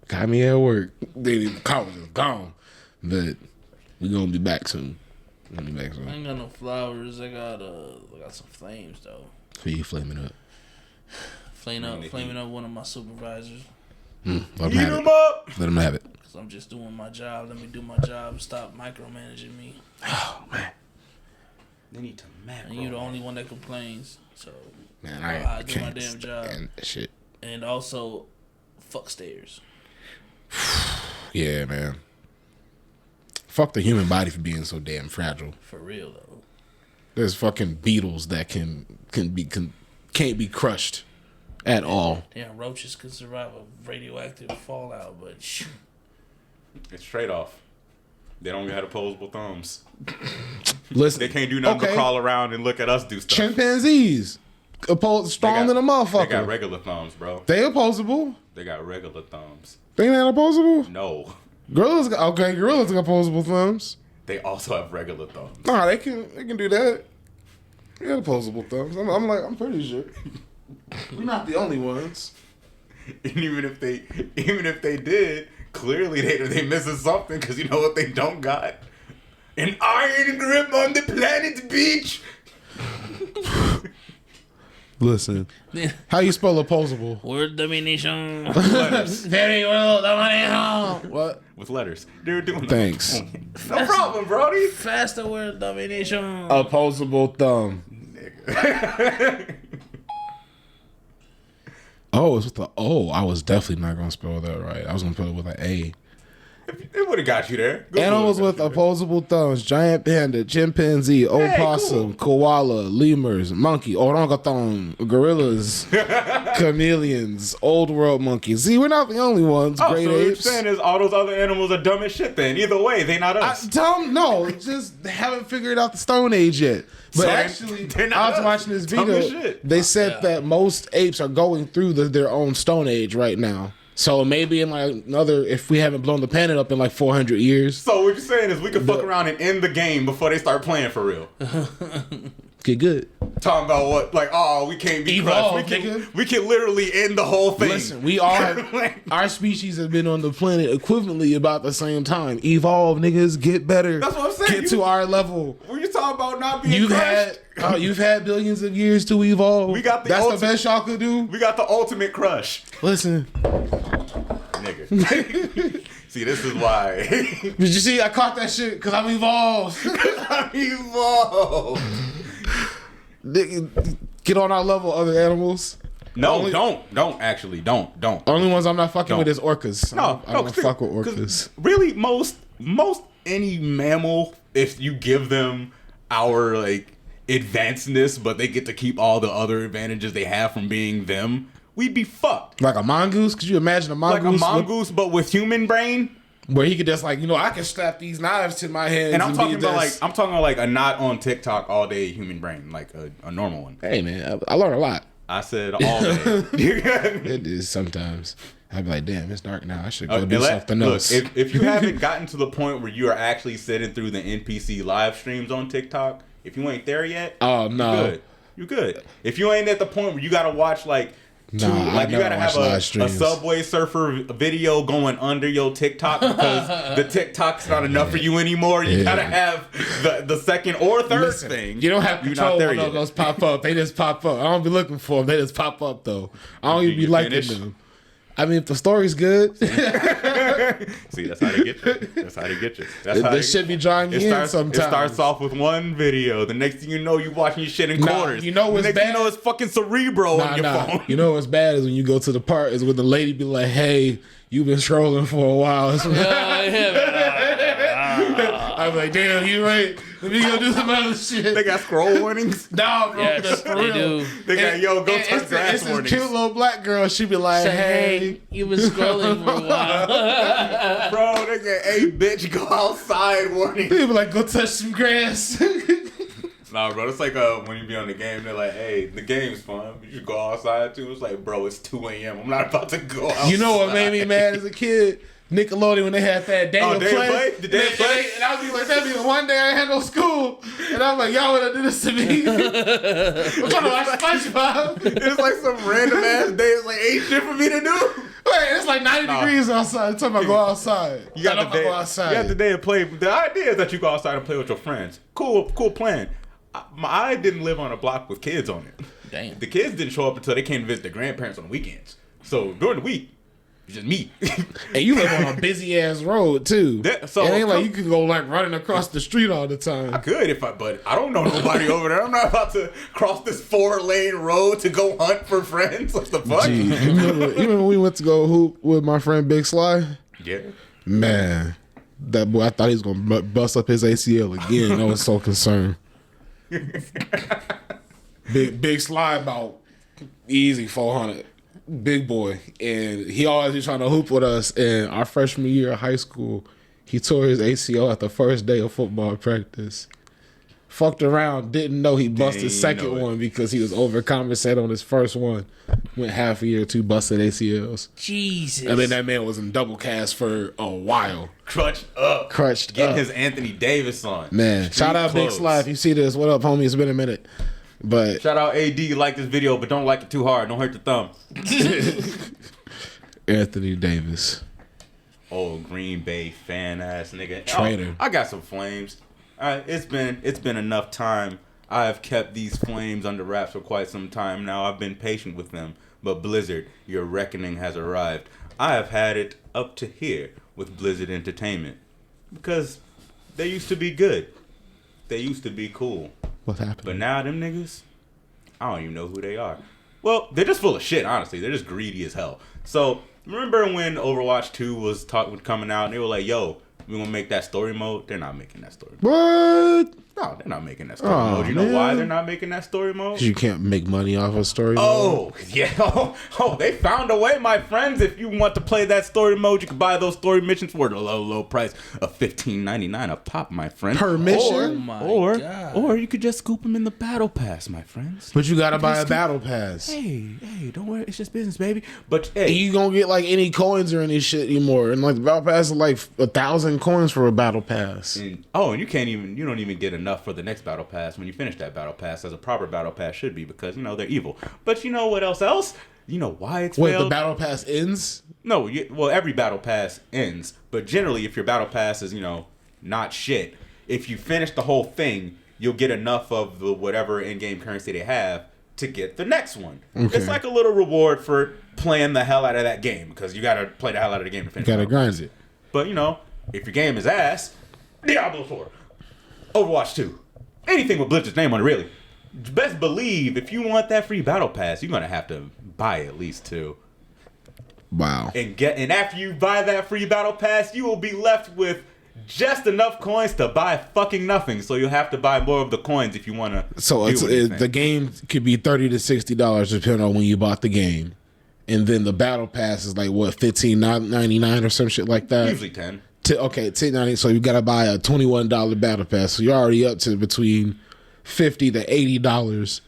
Got me at work. The car was just gone. But we gonna be back soon. I ain't got no flowers. I got some flames though. Who you flaming up? Flaming up one of my supervisors. Let him have it. Cause I'm just doing my job. Let me do my job. Stop micromanaging me. Oh man. They need to And you're the only one that complains. So man, I do my damn job. Shit. And also, fuck stairs. Yeah, man. Fuck the human body for being so damn fragile. For real though. There's fucking beetles that can't be crushed at all. Damn, roaches can survive a radioactive fallout, but shoot. It's trade off. They don't got opposable thumbs. Listen, they can't do nothing but crawl around and look at us do stuff. Chimpanzees, strong than a motherfucker. They got regular thumbs, bro. They opposable. They got regular thumbs. They not opposable. No. Gorillas got opposable thumbs. They also have regular thumbs. Nah, they can do that. They got opposable thumbs. I'm pretty sure. We're not the only ones. And even if they did, clearly they missing something, because you know what they don't got? An iron grip on the planet's beach. Listen, how you spell opposable? Word domination. Letters. Very well domination. What? With letters. They're doing Thanks. No problem, Brody. Faster word domination. Opposable thumb. Oh, it's with the O. I was definitely not gonna spell that right. I was gonna spell it with an A. It would have got you there. Animals with opposable thumbs: giant panda, chimpanzee, opossum, koala, lemurs, monkey, orangutan, gorillas, chameleons, old world monkeys. See, we're not the only ones. Oh, Great so what you're apes. saying is all those other animals are dumb as shit then. Either way, they not us. No, just they haven't figured out the Stone Age yet. But So actually, they're not I was us. watching this Dumb as video. shit. They said that most apes are going through their own Stone Age right now. So maybe in like if we haven't blown the planet up in like 400 years. So what you're saying is we can fuck around and end the game before they start playing for real. Get good. Talking about what? Like, oh, we can't be Evolve, crushed. We can literally end the whole thing. Listen, we all have, our species have been on the planet equivalently about the same time. Evolve, niggas. Get better. That's what I'm saying. Get to our level. When you talking about not being crushed, you've had billions of years to evolve. We got That's the best y'all could do. We got the ultimate crush. Listen. Nigga. See, this is why. Did you see? I caught that shit because I'm evolved. I'm evolved. Get on our level, other animals. No, don't. Only ones I'm not fucking with is orcas. I don't fuck with orcas. Really, most any mammal, if you give them our like advancedness, but they get to keep all the other advantages they have from being them, we'd be fucked. Like a mongoose? Could you imagine a mongoose? Like a mongoose, but with human brain. Where he could just like, I can strap these knives to my hands. And I'm talking about like a not on TikTok all day human brain, like a normal one. Hey man, I learn a lot. I said all day. It is sometimes. I'd be like, damn, it's dark now. I should go do something else. If you haven't gotten to the point where you are actually sitting through the NPC live streams on TikTok, if you ain't there yet, oh no, you good. If you ain't at the point where you gotta watch like. You gotta have a Subway Surfer video going under your TikTok because the TikTok's not enough for you anymore. You gotta have the second or third thing. You don't have control when those pop up. They just pop up. I don't be looking for them. They just pop up though. I don't even be liking them. I mean, if the story's good. See, that's how they get you. This should be drawing you in sometimes. It starts off with one video. The next thing you know, you're watching your shit in quarters. You know what's bad? You know it's fucking Cerebro on your phone. You know what's bad is when you go to the park is when the lady be like, hey, you've been scrolling for a while. I'm like, damn, you right. Let me go do some other shit. They got scroll warnings? No, bro. Yes, for they real. do. They got, go touch grass it's warnings. This cute little black girl. She be like, hey, you've been scrolling for a while. Bro, they got, hey, bitch, go outside warning. They be like, go touch some grass. Nah, bro, it's like when you be on the game, they're like, hey, the game's fun. You should go outside, too. It's like, bro, it's 2 a.m. I'm not about to go outside. You know what made me mad as a kid? Nickelodeon when they had that Daniel Play. Did they play? And I was be like, that be the one day I had no school. And I'm like, y'all wanna do this to me? I'm trying to watch SpongeBob. It's like some random ass day. It's like ain't shit for me to do. Wait, it's like 90 degrees outside. Talking about go outside. You got the day. Go outside. You got the day to play. The idea is that you go outside and play with your friends. Cool plan. I didn't live on a block with kids on it. Damn. The kids didn't show up until they came to visit their grandparents on the weekends. So during the week, it's just me. And you live on a busy ass road too. So it ain't like you can go like running across the street all the time. I could but I don't know nobody over there. I'm not about to cross this 4-lane road to go hunt for friends. What the fuck? Gee, you remember when we went to go hoop with my friend Big Sly? Yeah. Man, that boy, I thought he was gonna bust up his ACL again. I was so concerned. Big Sly about easy 400. Big boy, and he always be trying to hoop with us. And our freshman year of high school, he tore his ACL at the first day of football practice. Fucked around, didn't know he busted his second one because he was overcompensated on his first one. Went half a year or two, busted ACLs. Jesus. And then that man was in double cast for a while. Crutched up. Getting his Anthony Davis on. Man, shout out Big Sly if you see this. What up, homie? It's been a minute. But shout out AD, like this video, but don't like it too hard. Don't hurt the thumb. Anthony Davis. Old Green Bay fan ass nigga. Traitor. I got some flames. It's been enough time. I have kept these flames under wraps for quite some time now. I've been patient with them. But Blizzard, your reckoning has arrived. I have had it up to here with Blizzard Entertainment. Because they used to be good. They used to be cool. What happened? But now them niggas, I don't even know who they are. Well, they're just full of shit, honestly. They're just greedy as hell. So, remember when Overwatch 2 was coming out and they were like, yo, we gonna make that story mode? They're not making that story mode. What? No, they're not making that story mode. You know why they're not making that story mode? You can't make money off a story mode. Oh, yeah. Oh, they found a way, my friends. If you want to play that story mode, you can buy those story missions for the low price of $15.99 a pop, my friend. Per mission? Or you could just scoop them in the battle pass, my friends. But you gotta buy a battle pass. Hey, don't worry. It's just business, baby. But hey, you gonna get like any coins or any shit anymore. And like the battle pass is like 1,000 coins for a battle pass. And you don't even get a enough for the next battle pass when you finish that battle pass, as a proper battle pass should be, because they're evil. But you know what else? You know why it's Wait, failed? the battle pass ends? No, well, every battle pass ends, but generally, if your battle pass is not shit, if you finish the whole thing, you'll get enough of the whatever in-game currency they have to get the next one. Okay. It's like a little reward for playing the hell out of that game, because you gotta play the hell out of the game to finish. You gotta the battle grind pass. it. But if your game is ass, Diablo 4, Overwatch 2, anything with Blizzard's name on it, really. Best believe if you want that free battle pass, you're gonna have to buy at least 2. Wow. And after you buy that free battle pass, you will be left with just enough coins to buy fucking nothing. So you'll have to buy more of the coins if you want to. So the game could be $30 to $60 depending on when you bought the game, and then the battle pass is like what, $15.99 or some shit like that. Usually 10. Okay, $10.99. So you got to buy a $21 battle pass. So you're already up to between $50 to $80.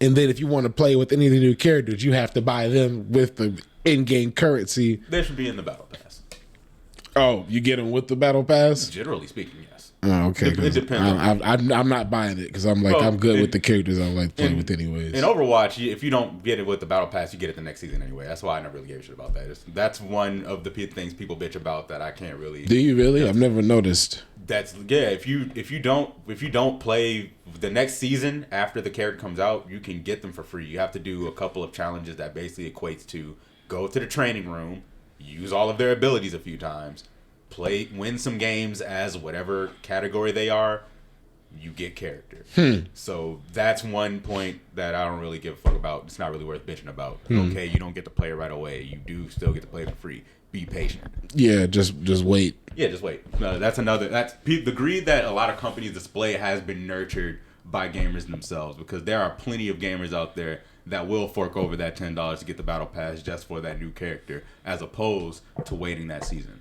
And then if you want to play with any of the new characters, you have to buy them with the in-game currency. They should be in the battle pass. Oh, you get them with the battle pass? Generally speaking, yes. Oh, okay. It depends. I'm not buying it because I'm good with the characters I like playing with anyways. In Overwatch, if you don't get it with the battle pass, you get it the next season anyway. That's why I never really gave a shit about that. That's one of the things people bitch about that I can't really. Do you really? I've never noticed. If you don't play the next season after the character comes out, you can get them for free. You have to do a couple of challenges that basically equates to go to the training room, use all of their abilities a few times, win some games as whatever category they are, you get character. So that's one point that I don't really give a fuck about. It's not really worth bitching about. Okay, you don't get to play it right away. You do still get to play it for free. Be patient. Yeah, just wait. Yeah, just wait. That's the greed that a lot of companies display has been nurtured by gamers themselves, because there are plenty of gamers out there that will fork over that $10 to get the battle pass just for that new character, as opposed to waiting that season.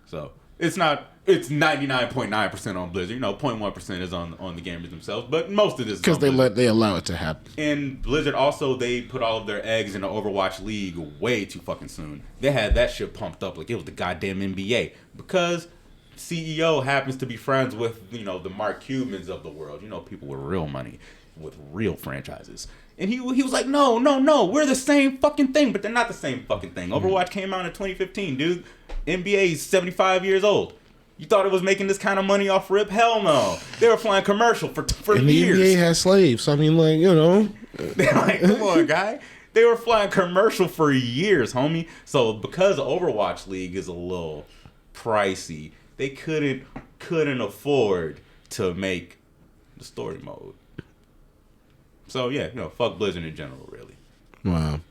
So it's 99.9% on Blizzard. 0.1% is on the gamers themselves, but most of this is because they allow it to happen. And Blizzard also, they put all of their eggs in the Overwatch League way too fucking soon. They had that shit pumped up like it was the goddamn NBA, because CEO happens to be friends with the Mark Cubans of the world. People with real money, with real franchises. And he was like, no, we're the same fucking thing, but they're not the same fucking thing. Overwatch came out in 2015, dude. NBA is 75 years old. You thought it was making this kind of money off rip? Hell no. They were flying commercial for and years. The NBA has slaves. I mean, They're like, come on, guy. They were flying commercial for years, homie. So because Overwatch League is a little pricey, they couldn't afford to make the story mode. So yeah, fuck Blizzard in general, really. Wow.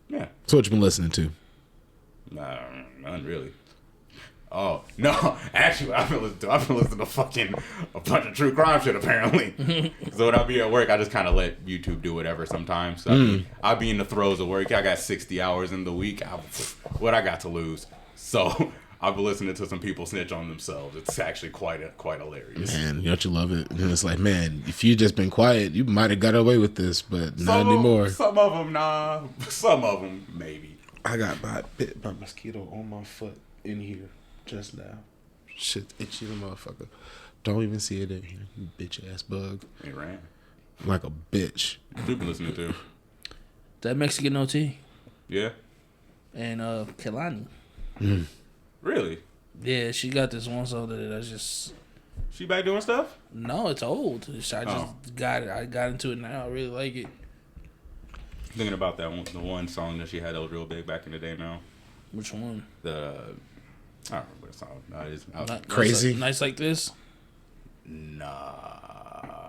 Yeah. So what you been listening to? Nah, none really. Oh no! Actually, I've been listening to fucking a bunch of true crime shit apparently. So when I be at work, I just kind of let YouTube do whatever. Sometimes I'll be in the throes of work. I got 60 hours in the week. What I got to lose? So I've been listening to some people snitch on themselves. It's actually quite hilarious. Man, don't you love it? And it's like, man, if you just been quiet, you might have got away with this, but not anymore. Some of them, nah. Some of them, maybe. I got bit by a mosquito on my foot in here just now. Shit, itchy the motherfucker. Don't even see it in here, you bitch ass bug. It ran. Like a bitch. What you been listening to? That Mexican OT. Yeah. And Kelani. Really? Yeah, she got this one song that I just. She back doing stuff? No, it's old. I just got it. I got into it now. I really like it. Thinking about that one, the one song that she had that was real big back in the day. Now, Which one? I don't remember the song. Crazy. Nights like this. Nah,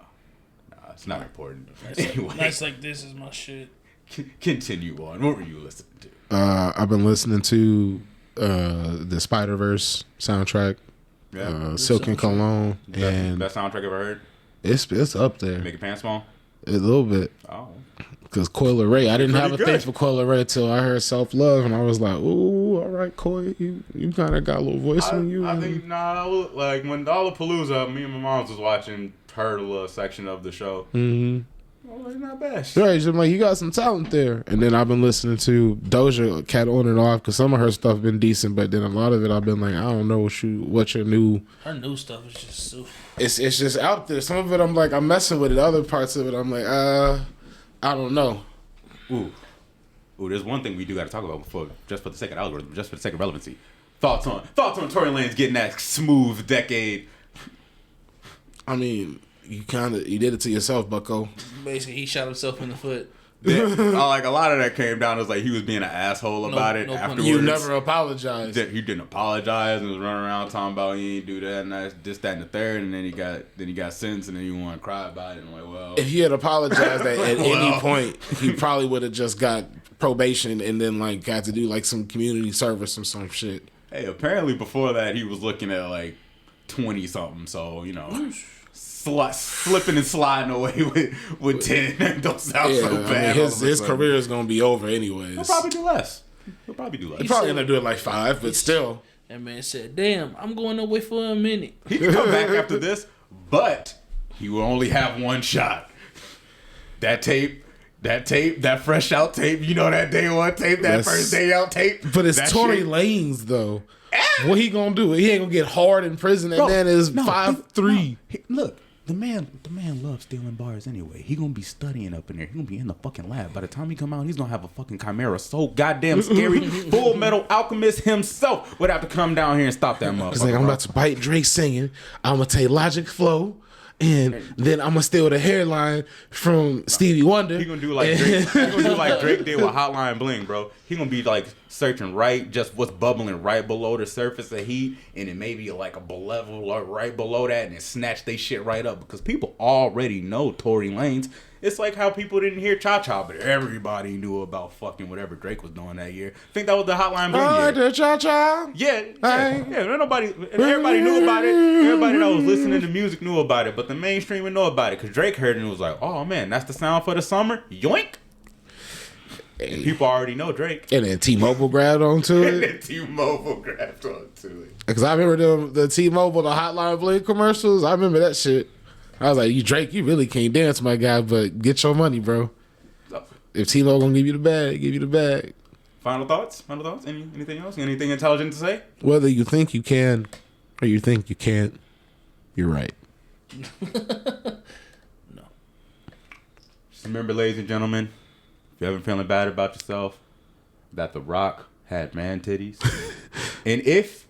it's not important. Anyway, Nights like this is my shit. Continue on. What were you listening to? I've been listening to the Spider-Verse soundtrack. Yeah. Silk and Cologne, and best soundtrack I've ever heard. It's up there. Make your pants small. A little bit. Oh. Because Coil Ray, I didn't have a good. thing for Coil Ray until I heard Self Love, and I was like, "Ooh, all right, Coil, you kind of got a little voice on you." I think like when Lollapalooza, me and my mom was watching her little section of the show. Mm-hmm. Oh, it's not bad. Right, so I'm like, you got some talent there. And then I've been listening to Doja Cat on and off because some of her stuff been decent, but then a lot of it I've been like, I don't know what your new. Her new stuff is just so. It's just out there. Some of it I'm like, I'm messing with it. Other parts of it I'm like, I don't know. Ooh, there's one thing we do got to talk about just for the sake of algorithm, just for the sake of relevancy. Thoughts on Tory Lanez getting that smooth decade? I mean, you did it to yourself, Bucko. Basically, he shot himself in the foot. Like a lot of that came down as like he was being an asshole about it afterwards. You never apologized. He didn't apologize and was running around talking about he ain't do that and that's this, that, and the third, and then he got sentenced and then he wanted to cry about it and like, well, if he had apologized at any point, he probably would have just got probation and then like got to do like some community service or some shit. Hey, apparently before that he was looking at like 20 something, so you know. Slipping and sliding away with 10 don't sound so bad. I mean, his career is gonna be over anyways. He'll probably do less. He probably end up doing like 5, but still. That man said, "Damn, I'm going away for a minute." He can come back after this, but he will only have one shot. That fresh out tape, you know, that day one tape, first day out tape. But it's Tory Lanez though. What he gonna do? He ain't gonna get hard in prison, and then is 5'3". Look, the man loves stealing bars anyway. He gonna be studying up in there. He gonna be in the fucking lab. By the time he come out, he's gonna have a fucking chimera so goddamn scary. Full Metal Alchemist himself would have to come down here and stop that motherfucker. It's like, I'm about to bite Drake singing. I'm gonna take Logic Flow. And then I'm gonna steal the hairline from Stevie Wonder. He gonna do like Drake. He gonna do like Drake did with Hotline Bling, bro. He gonna be like searching right, just what's bubbling right below the surface of heat, and then maybe like a level or right below that, and then snatch they shit right up because people already know Tory Lanez. It's like how people didn't hear Cha Cha, but everybody knew about fucking whatever Drake was doing that year. I think that was the Hotline Bling year. The Cha Cha. Yeah. Everybody knew about it. Everybody that was listening to music knew about it, but the mainstream would know about it because Drake heard it and was like, "Oh man, that's the sound for the summer." Yoink. And people already know Drake. And then T-Mobile grabbed onto it. Because I remember the T-Mobile, the Hotline Bling commercials. I remember that shit. I was like, Drake, you really can't dance, my guy, but get your money, bro. If T-Mobile gonna give you the bag, give you the bag. Final thoughts? Anything else? Anything intelligent to say? Whether you think you can or you think you can't, you're right. No. Just remember, ladies and gentlemen, if you're ever feeling bad about yourself, that The Rock had man titties. And if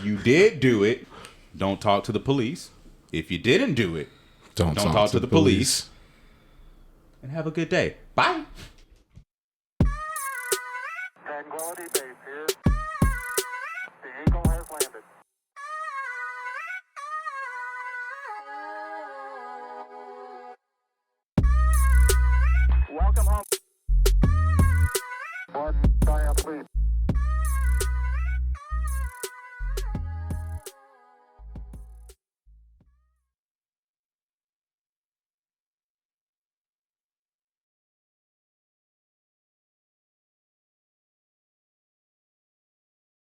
you did do it, don't talk to the police. If you didn't do it, don't talk to the police. And have a good day. Bye. Tranquility Base here. The Eagle has landed. Welcome home.